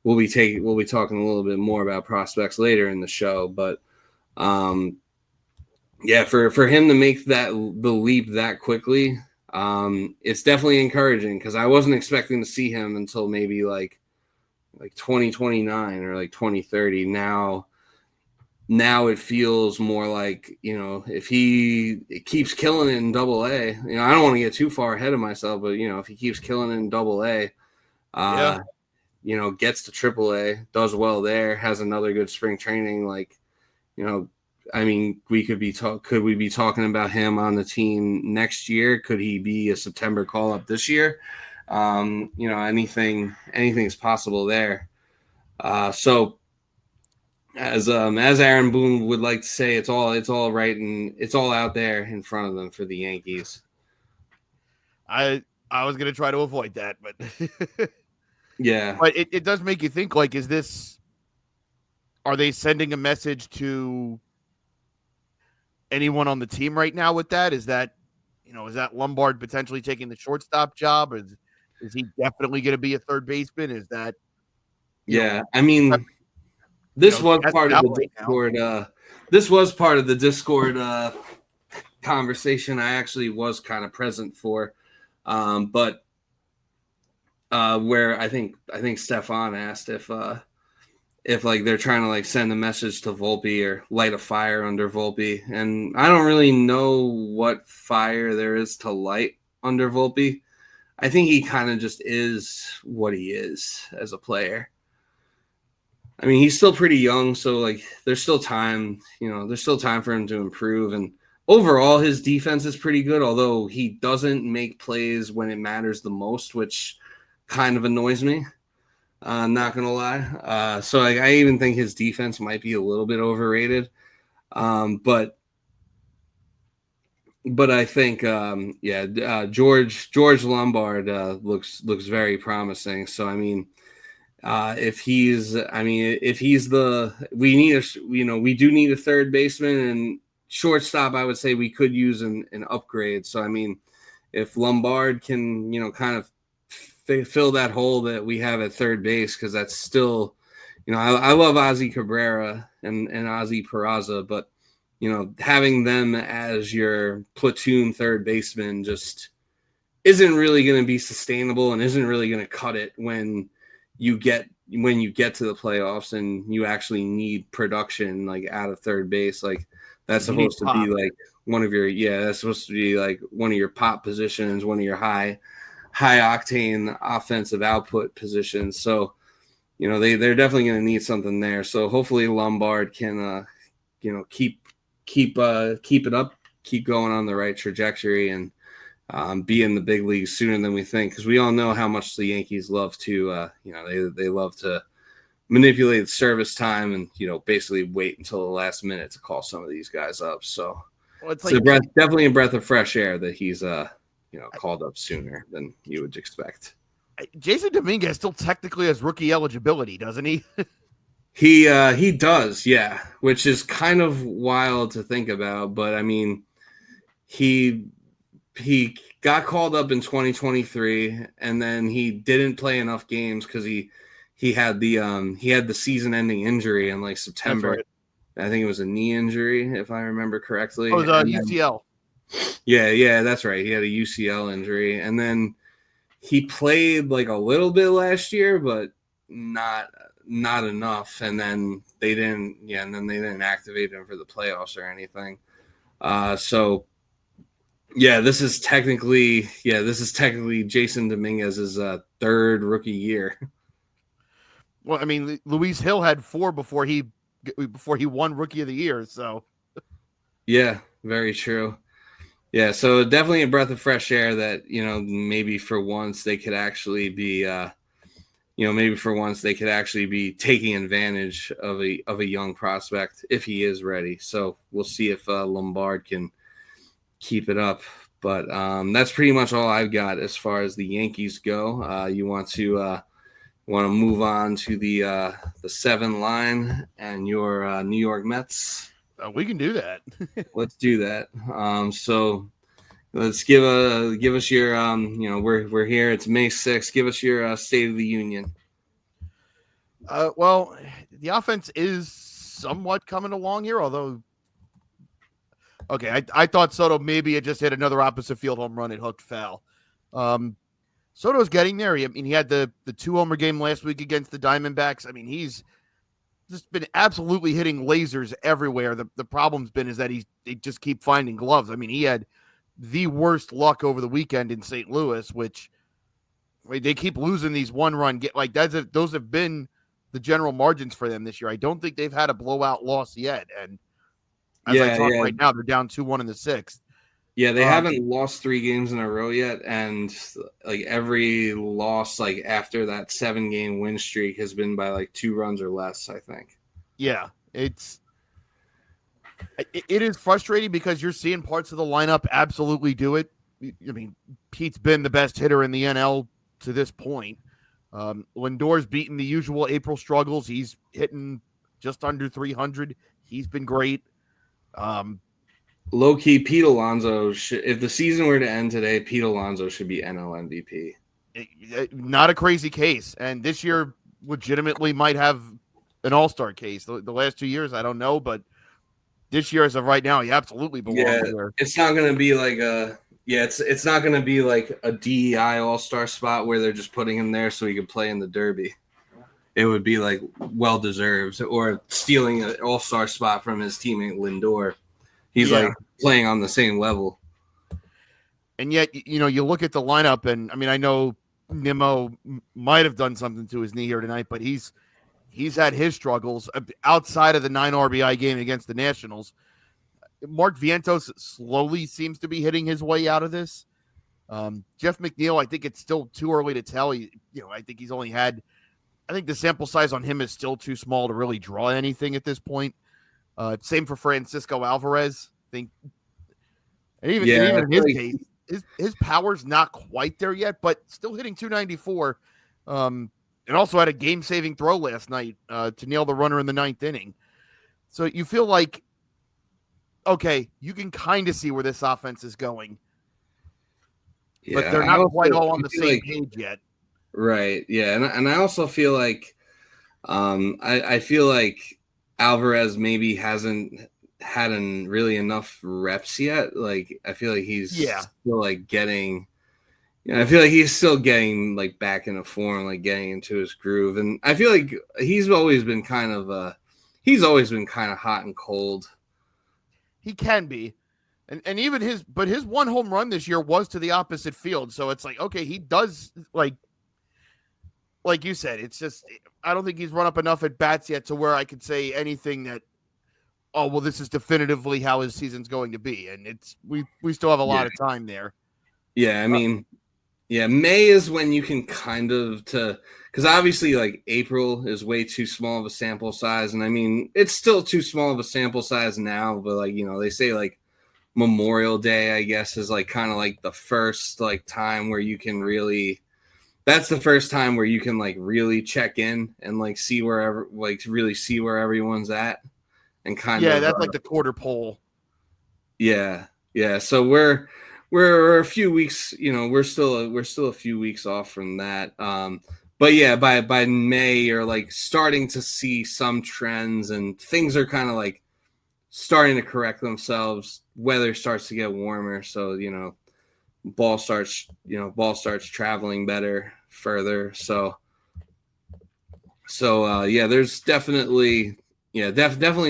we'll be talking a little bit more about prospects later in the show. But for him to make the leap that quickly, it's definitely encouraging, because I wasn't expecting to see him until maybe like 2029 or like 2030. Now it feels more like, if he keeps killing it in Double-A, I don't want to get too far ahead of myself, but if he keeps killing it in Double-A, gets to Triple-A, does well there, has another good spring training, I mean, could we be talking about him on the team next year? Could he be a September call up this year? Anything's possible there. So as Aaron Boone would like to say, it's all right, and it's all out there in front of them for the Yankees. I was going to try to avoid that, but Yeah. But it does make you think, like, are they sending a message to anyone on the team right now with that? Is that Lombard potentially taking the shortstop job? Is he definitely going to be a third baseman? Is that, Yeah. I mean, you this know, was part tested of out the right now? Discord. This was part of the Discord conversation I actually was kind of present for. But where I think Stefan asked if like they're trying to like send a message to Volpe or light a fire under Volpe, and I don't really know what fire there is to light under Volpe. I think he kind of just is what he is as a player. I mean, he's still pretty young, so like there's still time, there's still time for him to improve. And overall, his defense is pretty good, although he doesn't make plays when it matters the most, which kind of annoys me. Not gonna lie. So I even think his defense might be a little bit overrated. But I think George Lombard looks very promising. So I mean, if he's we do need a third baseman, and shortstop, I would say we could use an upgrade. So I mean, if Lombard can kind of fill that hole that we have at third base, because that's still, I love Ozzy Cabrera and Ozzy Peraza, but having them as your platoon third baseman just isn't really going to be sustainable and isn't really going to cut it when you get to the playoffs and you actually need production like out of third base. Like that's supposed to be like that's supposed to be like one of your pop positions, one of your high octane offensive output positions. So, they're definitely going to need something there. So hopefully Lombard can, keep it up, keep going on the right trajectory, and be in the big leagues sooner than we think. Because we all know how much the Yankees love to, they love to manipulate service time and, basically wait until the last minute to call some of these guys up. So it's like definitely a breath of fresh air that he's, called up sooner than you would expect. Jason Dominguez still technically has rookie eligibility, doesn't he? He does, yeah, which is kind of wild to think about. But I mean, he got called up in 2023, and then he didn't play enough games because he had the season-ending injury in like September. That's right. I think it was a knee injury, if I remember correctly. Oh, it was UCL. Yeah, that's right. He had a UCL injury, and then he played like a little bit last year, but not enough. And then they didn't activate him for the playoffs or anything. So yeah, this is technically Jason Dominguez's third rookie year. Well, I mean, Luis Hill had 4 before he won Rookie of the Year. So yeah, very true. Yeah, so definitely a breath of fresh air that maybe for once they could actually be taking advantage of a young prospect if he is ready. So we'll see if Lombard can keep it up. But that's pretty much all I've got as far as the Yankees go. You want to move on to the 7 line and your New York Mets? We can do that. Let's do that. So let's give us your we're here. It's May 6th. Give us your State of the Union. Well, the offense is somewhat coming along here, although. Okay, I thought Soto maybe had just hit another opposite field home run. It hooked foul. Soto's getting there. I mean, he had the 2-homer game last week against the Diamondbacks. I mean, he's just been absolutely hitting lasers everywhere. The problem's been is that they just keep finding gloves. I mean, he had the worst luck over the weekend in St. Louis, which they keep losing these 1-run those have been the general margins for them this year. I don't think they've had a blowout loss yet. And as I talk right now, they're down 2-1 in the 6th. Yeah, they haven't lost 3 games in a row yet, and like every loss like after that 7-game win streak has been by like 2 runs or less, I think. Yeah, it is frustrating because you're seeing parts of the lineup absolutely do it. I mean, Pete's been the best hitter in the NL to this point. Lindor's beaten the usual April struggles. He's hitting just under 300. He's been great. Low key, Pete Alonso. If the season were to end today, Pete Alonso should be NL MVP. Not a crazy case, and this year legitimately might have an all-star case. The last 2 years, I don't know, but this year, as of right now, he absolutely belongs there. It's not going to be like it's not going to be like a DEI all-star spot where they're just putting him there so he can play in the Derby. It would be like well-deserved, or stealing an all-star spot from his teammate Lindor. He's like playing on the same level. And yet, you look at the lineup, and I mean, I know Nimmo might have done something to his knee here tonight, but he's had his struggles outside of the 9 RBI game against the Nationals. Mark Vientos slowly seems to be hitting his way out of this. Jeff McNeil, I think it's still too early to tell. I think he's only had, I think the sample size on him is still too small to really draw anything at this point. Same for Francisco Alvarez. I think, and even in his case, his power's not quite there yet, but still hitting 294. And also had a game-saving throw last night to nail the runner in the 9th inning. So you feel like, okay, you can kind of see where this offense is going. Yeah, but they're not quite all on the same page yet. Right, yeah. And I also feel like I feel like Alvarez maybe hasn't had really enough reps yet. Like, I feel like he's still like getting I feel like he's still getting like back into form, like getting into his groove. And I feel like he's always been kind of hot and cold. He can be. And even his one home run this year was to the opposite field. So it's like, okay, he does like you said, it's just, I don't think he's run up enough at bats yet to where I could say anything that, oh, well, this is definitively how his season's going to be. And it's, we still have a lot of time there. Yeah. I mean, May is when you can kind of because obviously like April is way too small of a sample size. And I mean, it's still too small of a sample size now, but like, they say like Memorial Day, I guess, is like kind of like the first like time where you can really, that's the first time where you can like really check in and like really see where everyone's at and kind of. Yeah, that's like the quarter pole. Yeah. So we're a few weeks, we're still a few weeks off from that. But yeah, by May, you're like starting to see some trends and things are kind of like starting to correct themselves. Weather starts to get warmer, so ball starts traveling better further. So there's definitely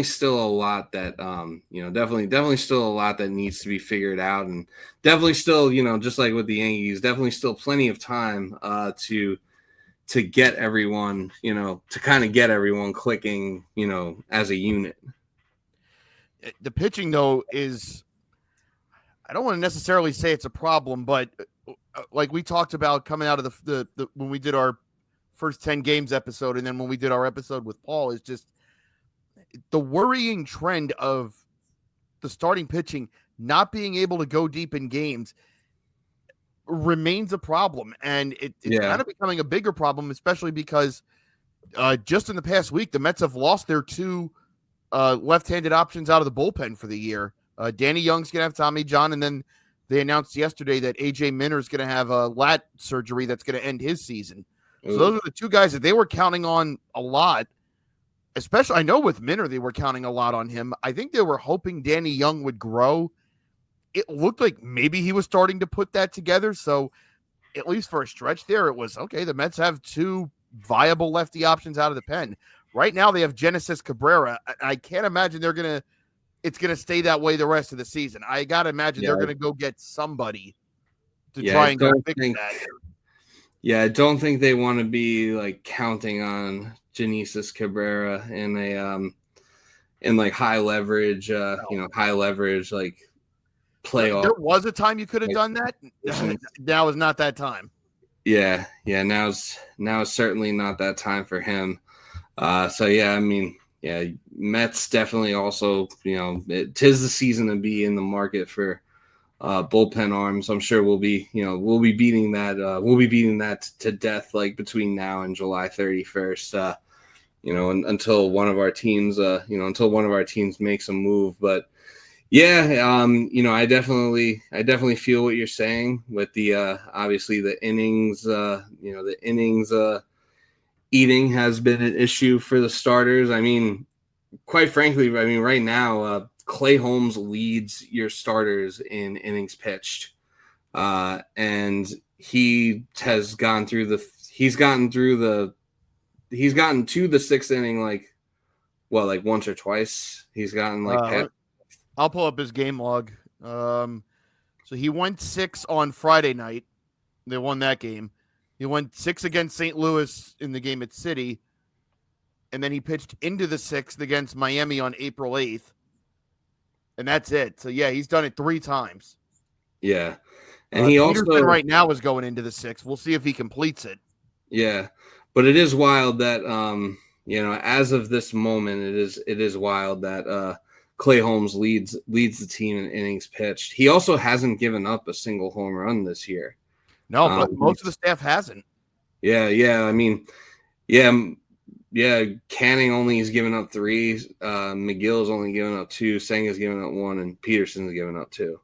still a lot that definitely still a lot that needs to be figured out, and definitely still just like with the Yankees, definitely still plenty of time to get everyone to kind of get everyone clicking as a unit. The pitching though is, I don't want to necessarily say it's a problem, but like we talked about coming out of the when we did our first 10 games episode, and then when we did our episode with Paul, is just the worrying trend of the starting pitching not being able to go deep in games remains a problem. And it's kind of becoming a bigger problem, especially because just in the past week, the Mets have lost their 2 left-handed options out of the bullpen for the year. Danny Young's going to have Tommy John, and then they announced yesterday that A.J. Minter is going to have a lat surgery that's going to end his season. Ooh. So those are the 2 guys that they were counting on a lot. Especially, I know with Minter, they were counting a lot on him. I think they were hoping Danny Young would grow. It looked like maybe he was starting to put that together. So at least for a stretch there, it was, okay, the Mets have 2 viable lefty options out of the pen. Right now they have Genesis Cabrera. I can't imagine it's going to stay that way the rest of the season. I got to imagine they're going to go get somebody to try and go fix that. Yeah, I don't think they want to be like counting on Genesis Cabrera in a in like high leverage like playoff. There was a time you could have done that. Now is not that time. Yeah. Now is certainly not that time for him. So yeah, I mean, Mets definitely also, 'tis the season to be in the market for bullpen arms. I'm sure we'll be beating that. We'll be beating that to death, like between now and July 31st. Until one of our teams, makes a move. But yeah, I definitely feel what you're saying with the obviously the innings. The innings eating has been an issue for the starters. I mean, quite frankly, right now, Clay Holmes leads your starters in innings pitched, and he has gone through the. He's gotten to the sixth inning like once or twice. He's gotten past. I'll pull up his game log. So he went 6 on Friday night. They won that game. He went 6 against St. Louis in the game at City. And then he pitched into the 6th against Miami on April 8th. And that's it. So, yeah, he's done it 3 times. Yeah. And Peterson also right now is going into the 6th. We'll see if he completes it. Yeah. But it is wild that, as of this moment, it is wild that Clay Holmes leads the team in innings pitched. He also hasn't given up a single home run this year. No, but most of the staff hasn't. Yeah. I mean, Canning only has given up 3. McGill's only given up 2. Senga's given up 1, and Peterson's given up 2.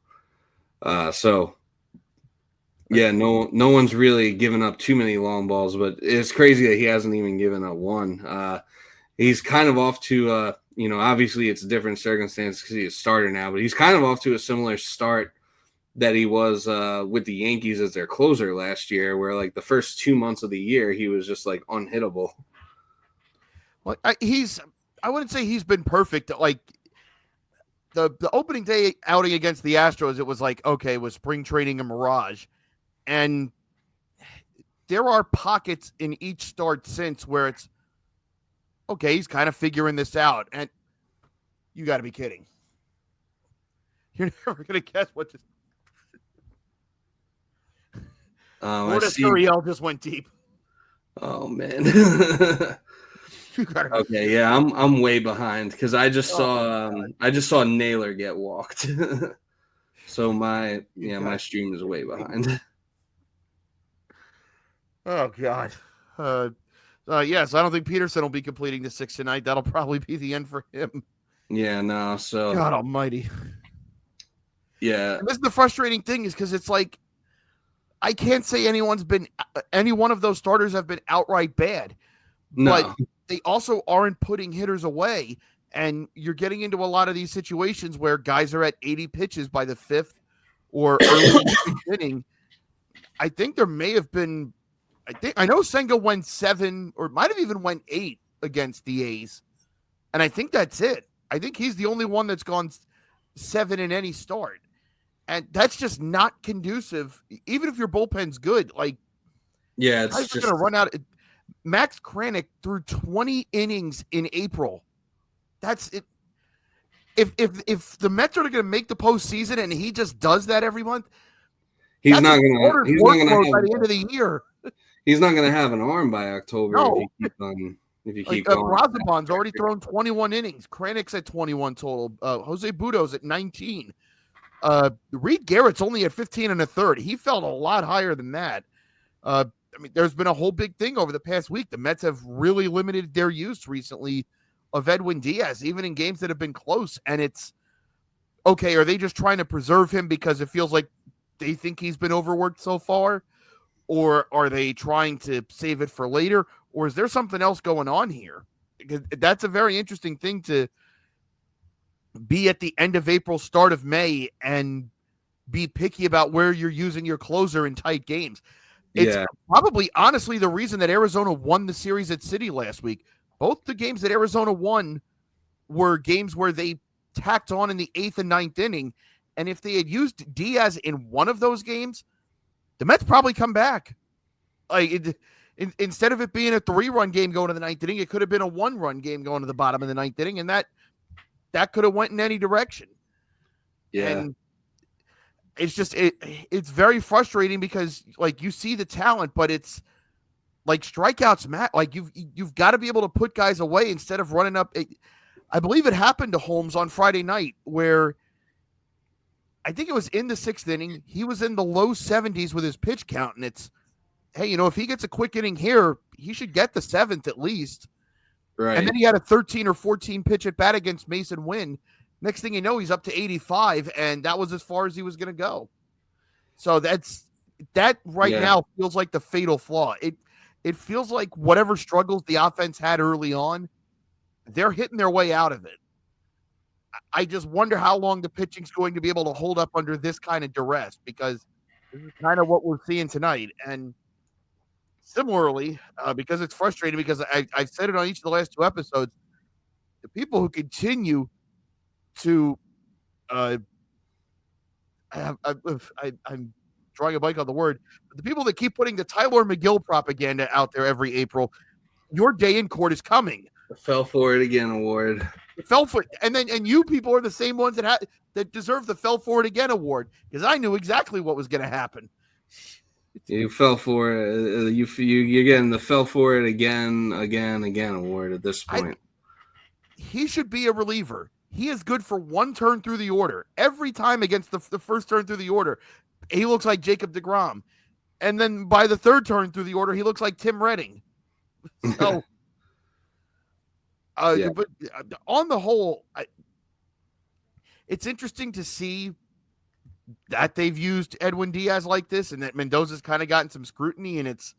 No one's really given up too many long balls, but it's crazy that he hasn't even given up 1. He's kind of off to, obviously it's a different circumstance because he's a starter now, but he's kind of off to a similar start that he was with the Yankees as their closer last year, where like the first 2 months of the year, he was just like unhittable. Well, I wouldn't say he's been perfect. Like the opening day outing against the Astros, it was like, okay, was spring training a mirage? And there are pockets in each start since where it's, okay, he's kind of figuring this out. And you got to be kidding. You're never going to guess what this. Uriel just went deep. Oh, man. Okay, yeah, I'm way behind because I just saw Naylor get walked. So my stream is way behind. Oh God. Yes, I don't think Peterson will be completing the 6 tonight. That'll probably be the end for him. Yeah, no. So God Almighty. Yeah, and this is the frustrating thing is because it's like I can't say any one of those starters have been outright bad. No. But they also aren't putting hitters away, and you're getting into a lot of these situations where guys are at 80 pitches by the 5th or early inning. I think there may have been. I know Senga went 7 or might have even went 8 against the A's, and I think that's it. I think he's the only one that's gone 7 in any start, and that's just not conducive. Even if your bullpen's good, like it's just going to run out. Max Kranick threw 20 innings in April. That's it. If the Mets are going to make the postseason and he just does that every month, he's not going to by the end of the year. He's not going to have an arm by October no. if you keep going. Razabon's already thrown 21 innings. Kranick's at 21 total. Jose Budo's at 19. Reed Garrett's only at 15 1/3. He felt a lot higher than that. There's been a whole big thing over the past week. The Mets have really limited their use recently of Edwin Diaz, even in games that have been close. And it's, okay, are they just trying to preserve him because it feels like they think he's been overworked so far? Or are they trying to save it for later? Or is there something else going on here? Because that's a very interesting thing to be at the end of April, start of May, and be picky about where you're using your closer in tight games. It's probably, honestly, the reason that Arizona won the series at City last week. Both the games that Arizona won were games where they tacked on in the 8th and 9th inning. And if they had used Diaz in one of those games, the Mets probably come back. Instead of it being a 3-run game going to the 9th inning, it could have been a 1-run game going to the bottom of the 9th inning. And that could have went in any direction. Yeah. And it's just it's very frustrating because like you see the talent, but it's like strikeouts, Matt. Like you've got to be able to put guys away instead of running up. I believe it happened to Holmes on Friday night where I think it was in the 6th inning. He was in the low 70s with his pitch count, and it's, hey, if he gets a quick inning here, he should get the 7th at least. Right. And then he had a 13 or 14 pitch at bat against Mason Wynn. Next thing you know, he's up to 85, and that was as far as he was going to go. So that right now feels like the fatal flaw. It feels like whatever struggles the offense had early on, they're hitting their way out of it. I just wonder how long the pitching's going to be able to hold up under this kind of duress, because this is kind of what we're seeing tonight. And similarly, because it's frustrating, because I've said it on each of the last 2 episodes, the people who continue to I'm drawing a blank on the word, but the people that keep putting the Tyler McGill propaganda out there every April, your day in court is coming. The Fell For It Again award. The Fell For It, and you people are the same ones that deserve the Fell For It Again award, because I knew exactly what was going to happen. You fell for it. You're getting the Fell For It Again award at this point. He should be a reliever. He is good for 1 turn through the order. Every time against the first turn through the order, he looks like Jacob deGrom. And then by the 3rd turn through the order, he looks like Tim Redding. So, but on the whole, it's interesting to see that they've used Edwin Diaz like this, and that Mendoza's kind of gotten some scrutiny, and it's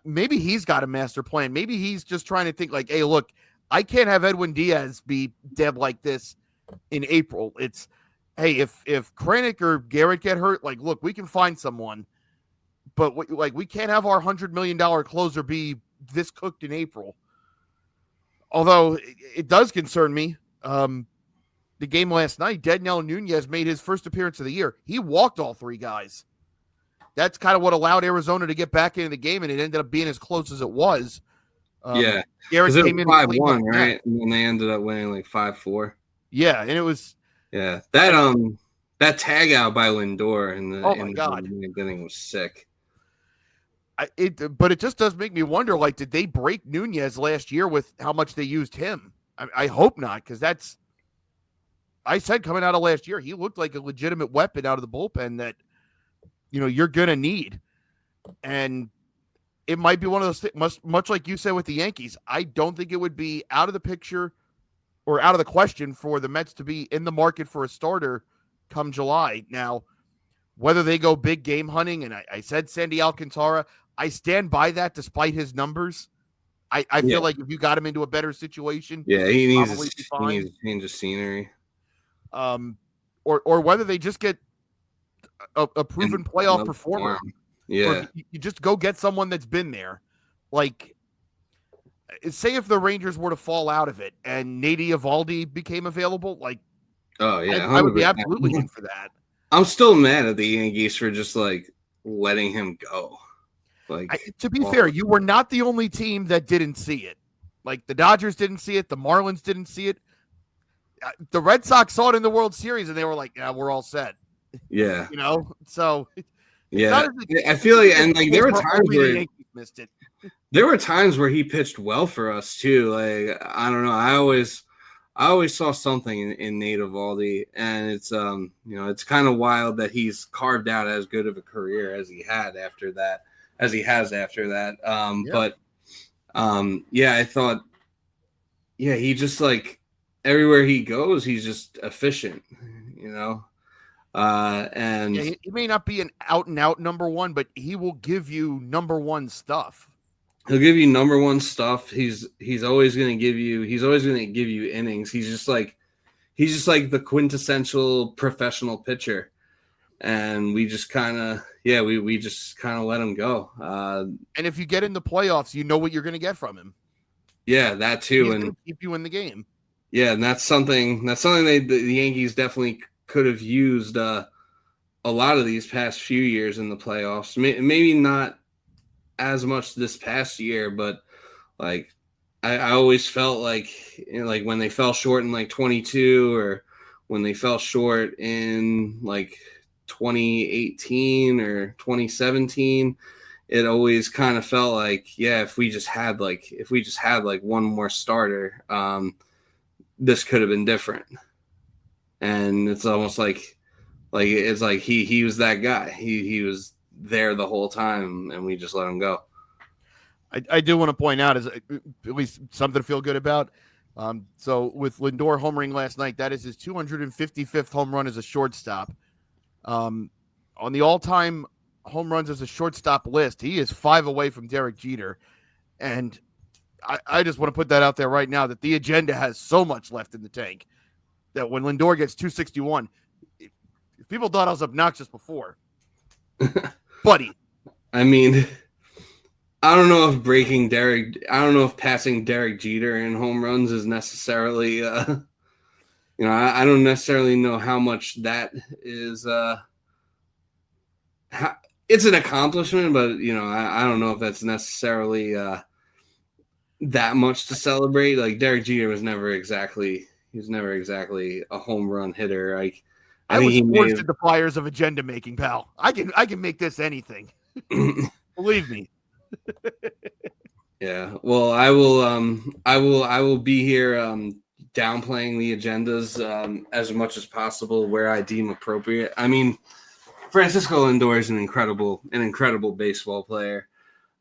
maybe he's got a master plan. Maybe he's just trying to think like, hey, look, I can't have Edwin Diaz be dead like this in April. It's, hey, if Kranick or Garrett get hurt, like, look, we can find someone, but we can't have our $100 million closer be this cooked in April. Although it does concern me. The game last night, Dednell Nunez made his first appearance of the year. He walked all 3 guys. That's kind of what allowed Arizona to get back into the game, and it ended up being as close as it was. Garrett came in 5-1, right? And then they ended up winning like 5-4. Yeah, and it was that tag out by Lindor in the beginning was sick. But it just does make me wonder, like, did they break Nunez last year with how much they used him? I hope not, because I said coming out of last year, he looked like a legitimate weapon out of the bullpen that, you're going to need. And it might be one of those things, much like you said with the Yankees. I don't think it would be out of the picture or out of the question for the Mets to be in the market for a starter come July. Now, whether they go big game hunting, and I said Sandy Alcantara, I stand by that despite his numbers. I feel like if you got him into a better situation, he needs to change of scenery. Or whether they just get a proven playoff performer. Yeah. You just go get someone that's been there. Like, say if the Rangers were to fall out of it and Nate Eovaldi became available, like, I would be absolutely in for that. I'm still mad at the Yankees for just like letting him go. Like, to be fair, you were not the only team that didn't see it. Like, the Dodgers didn't see it, the Marlins didn't see it. The Red Sox saw it in the World Series, and they were like, "Yeah, we're all set." Yeah, So I feel like, and like there were times where the Yankees missed it. There were times where he pitched well for us too. Like, I don't know, I always saw something in Nate Eovaldi, and it's it's kind of wild that he's carved out as good of a career as he has after that. But I thought, he just, like, everywhere he goes, he's just efficient, and he may not be an out and out number one, but he will give you number one stuff. He'll give you number one stuff. He's always going to give you innings. He's just like the quintessential professional pitcher. And we just kind of, we just kind of let him go. And if you get in the playoffs, you know what you're going to get from him. Yeah, that too. He's and going to keep you in the game. Yeah, and that's something the Yankees definitely could have used a lot of these past few years in the playoffs. Maybe not as much this past year, but like I always felt like, like when they fell short in like 22 or when they fell short in like 2018 or 2017, it always kind of felt like, if we just had one more starter, this could have been different. And it's almost like Like it's like he was that guy. He was there the whole time, and we just let him go. I do want to point out is at least something to feel good about. So with Lindor homering last night, that is his 255th home run as a shortstop. On the all-time home runs as a shortstop list, he is 5 away from Derek Jeter. And I just want to put that out there right now that the agenda has so much left in the tank that when Lindor gets 261, if people thought I was obnoxious before, buddy. I mean, I don't know if passing Derek Jeter in home runs is necessarily, I don't necessarily know how much that is. It's an accomplishment, but I don't know if that's necessarily that much to celebrate. Like Derek Jeter was never exactly a home run hitter. Like I was forced into fires of agenda making, pal. I can make this anything. Believe me. Yeah. Well, I will be here downplaying the agendas as much as possible where I deem appropriate. I mean, Francisco Lindor is an incredible baseball player.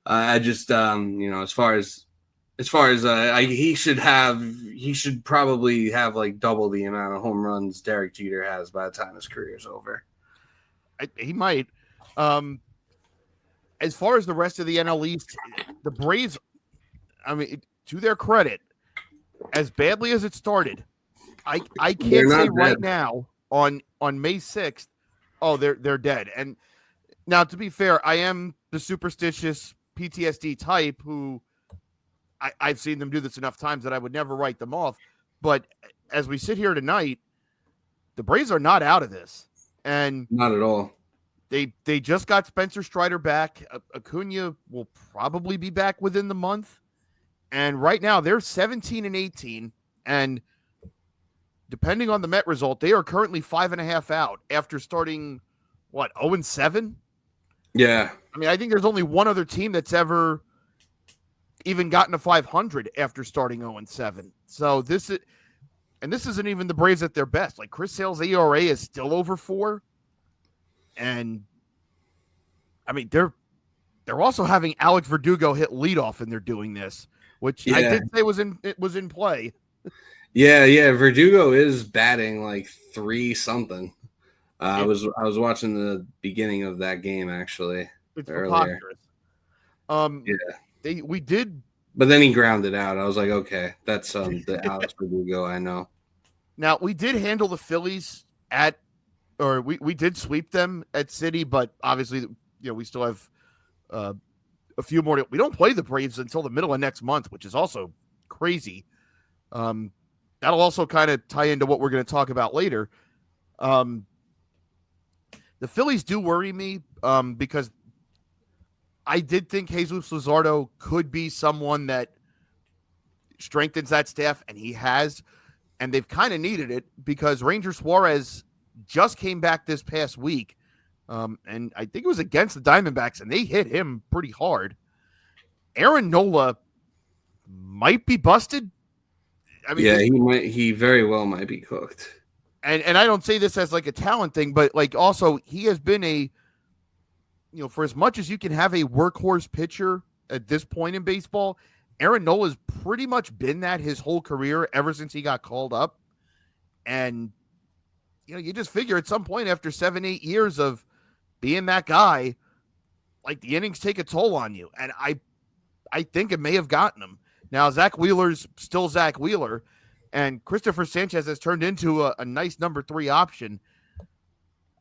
I just as far as he should probably have like double the amount of home runs Derek Jeter has by the time his career is over. He might. As far as the rest of the NL East, the Braves, I mean, to their credit, as badly as it started, I can't say right now on May 6th, oh, they're dead. And now, to be fair, I am the superstitious PTSD type who I've seen them do this enough times that I would never write them off. But as we sit here tonight, the Braves are not out of this. And not at all. They just got Spencer Strider back. Acuna will probably be back within the month. And right now they're 17-18. And depending on the Met result, they are currently 5.5 out after starting, 0-7? Yeah. I mean, I think there's only one other team that's ever even gotten to 500 after starting 0-7. So this isn't even the Braves at their best. Like Chris Sale's ERA is still over 4. And I mean, they're also having Alex Verdugo hit leadoff, and they're doing this, which I did say was in play. Yeah. Verdugo is batting like 3 something. I was watching the beginning of that game actually. It's earlier. Preposterous. We did, but then he grounded out. I was like, okay, that's the Alex Verdugo I know. Now we did handle the Phillies we did sweep them at City, but obviously, we still have a few more. We don't play the Braves until the middle of next month, which is also crazy. That'll also kind of tie into what we're going to talk about later. The Phillies do worry me because I did think Jesus Luzardo could be someone that strengthens that staff, and he has, and they've kind of needed it because Ranger Suarez just came back this past week, and I think it was against the Diamondbacks, and they hit him pretty hard. Aaron Nola might be busted. I mean, he very well might be cooked. And I don't say this as like a talent thing, but like also he has been for as much as you can have a workhorse pitcher at this point in baseball, Aaron Nola's pretty much been that his whole career ever since he got called up. And you just figure at some point after 7-8 years of being that guy, like the innings take a toll on you. And I think it may have gotten him. Now, Zach Wheeler's still Zach Wheeler, and Christopher Sanchez has turned into a nice number 3 option.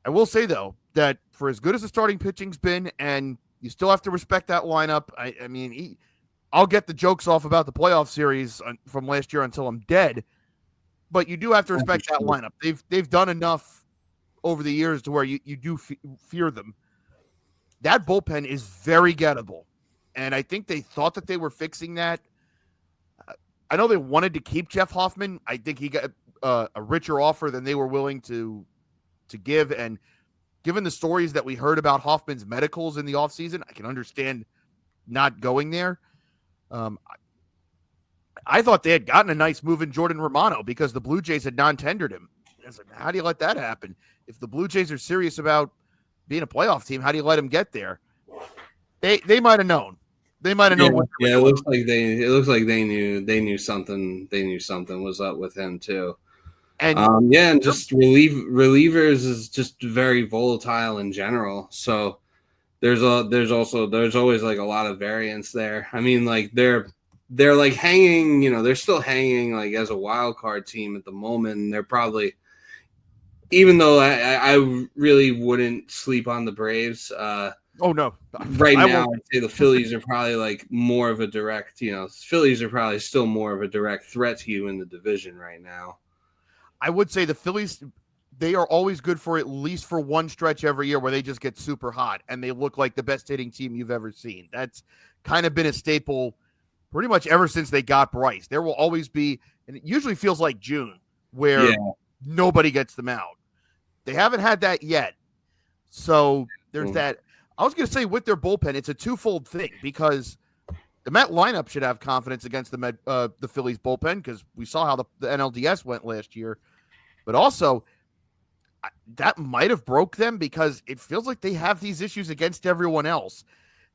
I will say, though, that for as good as the starting pitching's been, and you still have to respect that lineup. I mean, I'll get the jokes off about the playoff series from last year until I'm dead. But you do have to respect that lineup. They've done enough over the years to where you do fear them. That bullpen is very gettable, and I think they thought that they were fixing that. I know they wanted to keep Jeff Hoffman. I think he got a richer offer than they were willing to give, and given the stories that we heard about Hoffman's medicals in the offseason, I can understand not going there. I thought they had gotten a nice move in Jordan Romano because the Blue Jays had non-tendered him. It's like, how do you let that happen? If the Blue Jays are serious about being a playoff team, how do you let them get there? They might have known. They might have known what they were it doing. looks like they knew something was up with him too. And and just relievers is just very volatile in general. So there's always like a lot of variance there. I mean, like they're like hanging, they're still hanging like as a wild card team at the moment. And they're probably, even though I really wouldn't sleep on the Braves. Oh no! Right now, I'd say the Phillies are probably like more of a direct. Phillies are probably still more of a direct threat to you in the division right now. I would say the Phillies, they are always good for at least for one stretch every year where they just get super hot and they look like the best hitting team you've ever seen. That's kind of been a staple pretty much ever since they got Bryce. There will always be, and it usually feels like June, where nobody gets them out. They haven't had that yet. So there's that. I was going to say with their bullpen, it's a twofold thing because the Met lineup should have confidence against the Phillies bullpen because we saw how the NLDS went last year. But also, that might have broke them because it feels like they have these issues against everyone else.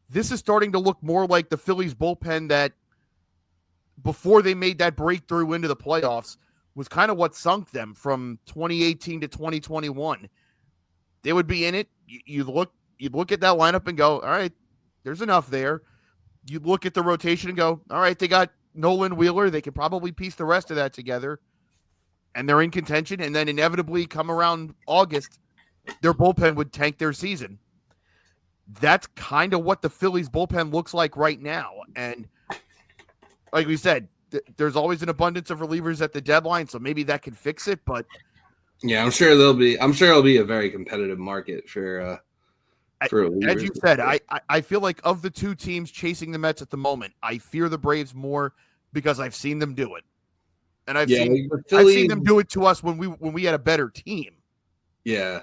This is starting to look more like the Phillies bullpen that before they made that breakthrough into the playoffs was kind of what sunk them from 2018 to 2021. They would be in it. You'd look at that lineup and go, all right, there's enough there. You look at the rotation and go, all right, they got Nolan Wheeler. They could probably piece the rest of that together. And they're in contention. And then inevitably come around August, their bullpen would tank their season. That's kind of what the Phillies bullpen looks like right now. And like we said, there's always an abundance of relievers at the deadline. So maybe that could fix it. But yeah, I'm sure it'll be a very competitive market for relievers. As you said, I feel like of the two teams chasing the Mets at the moment, I fear the Braves more because I've seen them do it. And I've seen them do it to us when we had a better team. Yeah.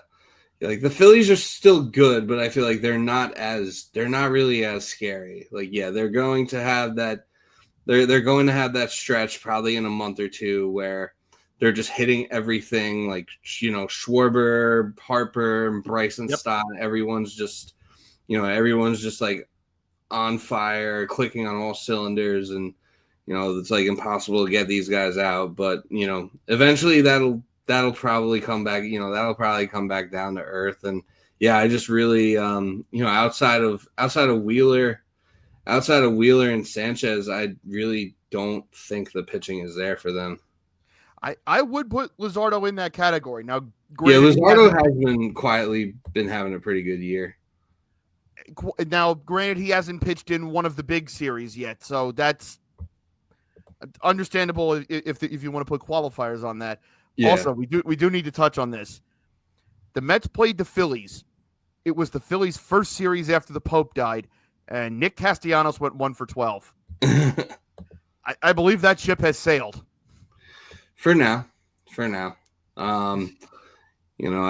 Like the Phillies are still good, but I feel like they're not really as scary. Like, yeah, they're going to have that stretch probably in a month or two where they're just hitting everything, like, Schwarber, Harper, Bryson Stott. Everyone's just like on fire, clicking on all cylinders, and it's like impossible to get these guys out. But eventually that'll probably come back. That'll probably come back down to earth. And yeah, I just really outside of Wheeler and Sanchez, I really don't think the pitching is there for them. I would put Luzardo in that category. Now, Luzardo has quietly been having a pretty good year. Now, granted, he hasn't pitched in one of the big series yet, so that's understandable if you want to put qualifiers on that. Yeah. Also, we do need to touch on this. The Mets played the Phillies. It was the Phillies' first series after the Pope died, and Nick Castellanos went 1 for 12. I believe that ship has sailed. For now. I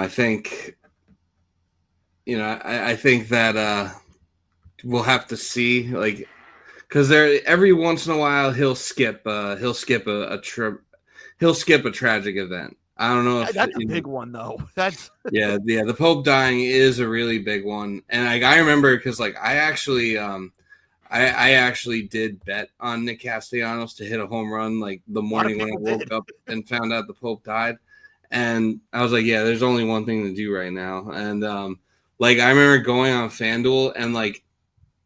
think I think that we'll have to see, like, because every once in a while he'll skip a tragic event. I don't know if that's a big one though. That's the Pope dying is a really big one, and I remember because I actually did bet on Nick Castellanos to hit a home run like the morning when I woke up and found out the Pope died, and I was like, yeah, there's only one thing to do right now, and I remember going on FanDuel and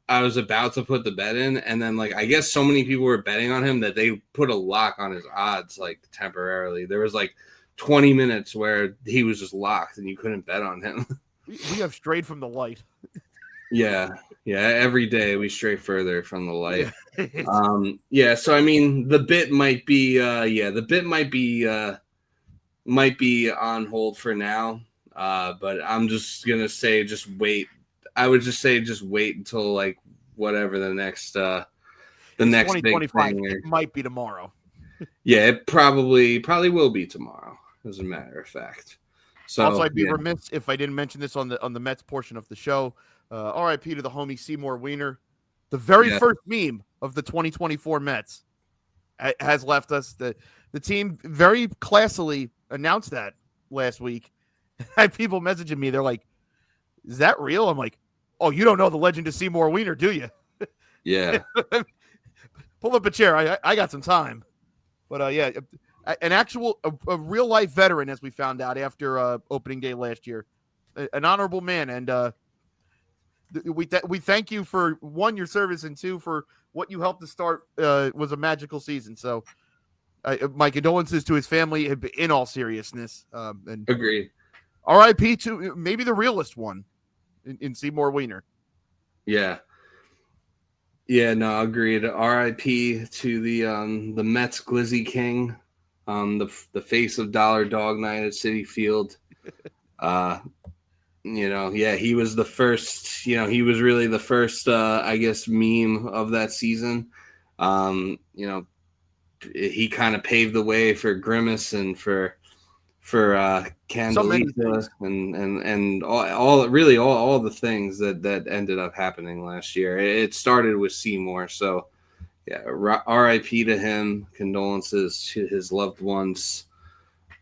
I was about to put the bet in, and then I guess so many people were betting on him that they put a lock on his odds temporarily. There was 20 minutes where he was just locked and you couldn't bet on him. We have strayed from the light. Yeah. Every day we stray further from the light. So I mean, the bit might be on hold for now. But I'm just gonna say, just wait. I would just say, just wait until whatever the next big thing. It might be tomorrow. Yeah, it probably will be tomorrow, as a matter of fact. So also, I'd be remiss if I didn't mention this on the Mets portion of the show. R.I.P. to the homie Seymour Wiener, the very first meme of the 2024 Mets has left us. The team very classily announced that last week. I had people messaging me. They're like, "Is that real?" I'm like, "Oh, you don't know the legend of Seymour Wiener, do you?" Yeah. Pull up a chair. I got some time. But yeah, an actual a real life veteran, as we found out after opening day last year, an honorable man, and we thank you for one, your service, and two, for what you helped to start was a magical season. So my condolences to his family in all seriousness, and Agreed. R.I.P. to maybe the realest one in Seymour Wiener. Yeah. Yeah, no, agreed. R.I.P. to the Mets Glizzy King, the face of Dollar Dog Night at Citi Field. Yeah, he was the first. He was really the first, I guess, meme of that season. He kind of paved the way for Grimace and for So many Candelita things. and all the things that ended up happening last year. It started with Seymour, so yeah, R.I.P. to him. Condolences to his loved ones.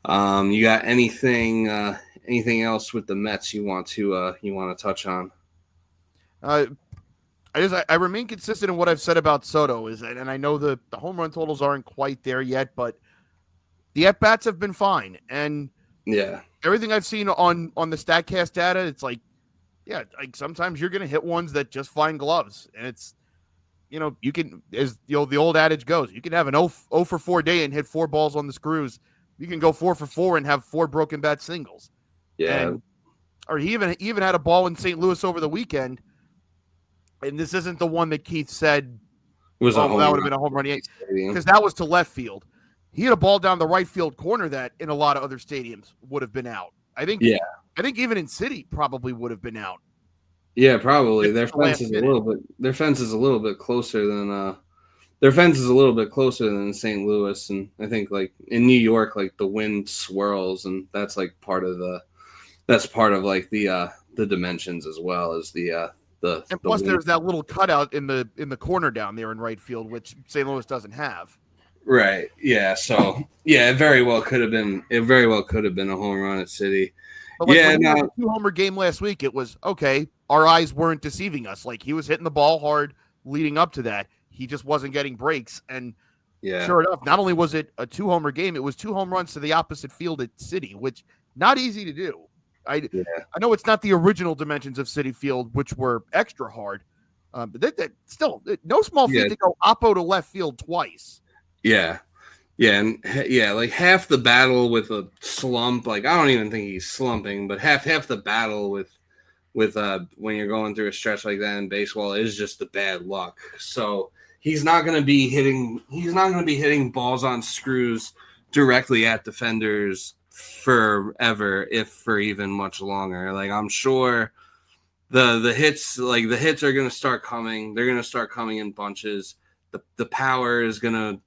You got anything else with the Mets you want to touch on? I remain consistent in what I've said about Soto and I know the home run totals aren't quite there yet, but the at bats have been fine, and Yeah, everything I've seen on the Statcast data, it's like, yeah, like sometimes you're gonna hit ones that just find gloves, and it's, you can, as the old adage goes, you can have an 0 for 4 day and hit 4 balls on the screws. You can go 4 for 4 and have 4 broken bat singles, yeah, and or he even had a ball in St. Louis over the weekend, and this isn't the one that Keith said, it was a oh, well, that home would have run been a home run, stadium. because that was to left field. He had a ball down the right field corner that in a lot of other stadiums would have been out. I think Yeah, even in City probably would have been out yeah, probably at the last minute. their fence is a little bit closer than their fence is a little bit closer than St. Louis, and I think like in New York, like the wind swirls, and that's like part of like the dimensions as well as And the plus, wind. there's that little cutout in the corner down there in right field, which St. Louis doesn't have. Right. Yeah. So yeah, it very well could have been. It very well could have been a home run at City. But like Yeah. when he had No. the 2-homer game last week, it was okay. Our eyes weren't deceiving us. Like he was hitting the ball hard leading up to that. He just wasn't getting breaks. And Yeah. sure enough, not only was it a 2-homer game, it was 2 home runs to the opposite field at City, which not easy to do. Yeah. I know it's not the original dimensions of City Field, which were extra hard, but that still no small Yeah. feat to go oppo to left field twice. Yeah. Yeah, and yeah, like half the battle with a slump. Like I don't even think he's slumping, but half the battle with when you're going through a stretch like that in baseball is just the bad luck. So he's not going to be hitting balls on screws directly at defenders forever, if for even much longer. Like I'm sure the hits are going to start coming. They're going to start coming in bunches. The power is gonna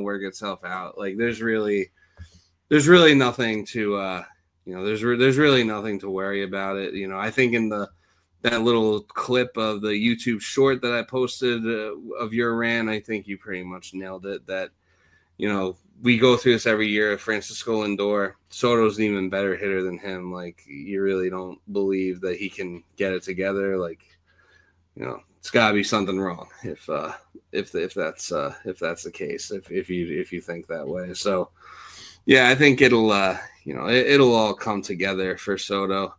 work itself out. Like there's really nothing to there's really nothing to worry about it. I think in that little clip of the YouTube short that I posted of your rant, I think you pretty much nailed it. That we go through this every year. Francisco Lindor, Soto's an even better hitter than him. Like you really don't believe that he can get it together. Like it's got to be something wrong if that's the case. If you think that way, so yeah, I think it'll all come together for Soto.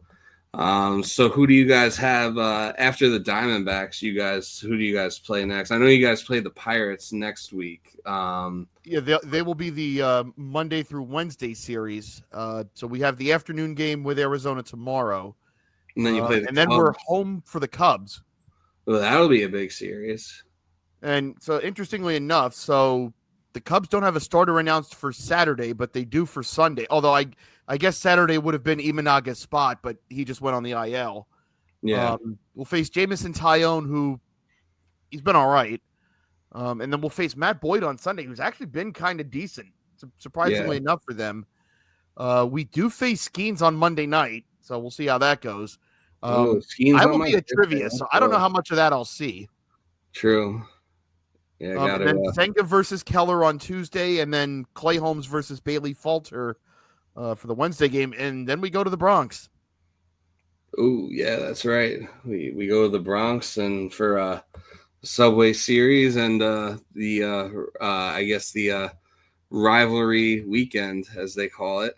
So who do you guys have after the Diamondbacks? Who do you guys play next? I know you guys play the Pirates next week. Yeah, they will be the Monday through Wednesday series. So we have the afternoon game with Arizona tomorrow, And then you play the and then Cubs. we're home for the Cubs. Well, that'll be a big series. And so, interestingly enough, so the Cubs don't have a starter announced for Saturday, but they do for Sunday. Although I guess Saturday would have been Imanaga's spot, but he just went on the IL. Yeah. We'll face Jamison Tyone, who he's been all right. And then we'll face Matt Boyd on Sunday, who's actually been kind of decent, surprisingly enough for them. We do face Skeens on Monday night, so we'll see how that goes. Skeens I on will my be at birthday. trivia, so I don't know how much of that I'll see. True. Yeah, got and it. then Senga versus Keller on Tuesday, and then Clay Holmes versus Bailey Falter for the Wednesday game, and then we go to the Bronx. Oh yeah, that's right. We go to the Bronx and for Subway Series and I guess the rivalry weekend as they call it.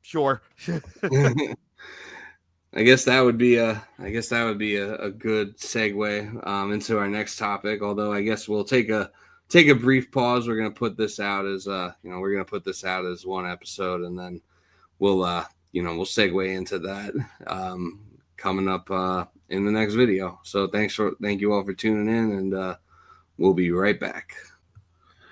Sure. I guess that would be a good segue into our next topic. Although I guess we'll take a brief pause. We're gonna put this out as we're gonna put this out as one episode, and then we'll we'll segue into that coming up in the next video. So thank you all for tuning in, and we'll be right back.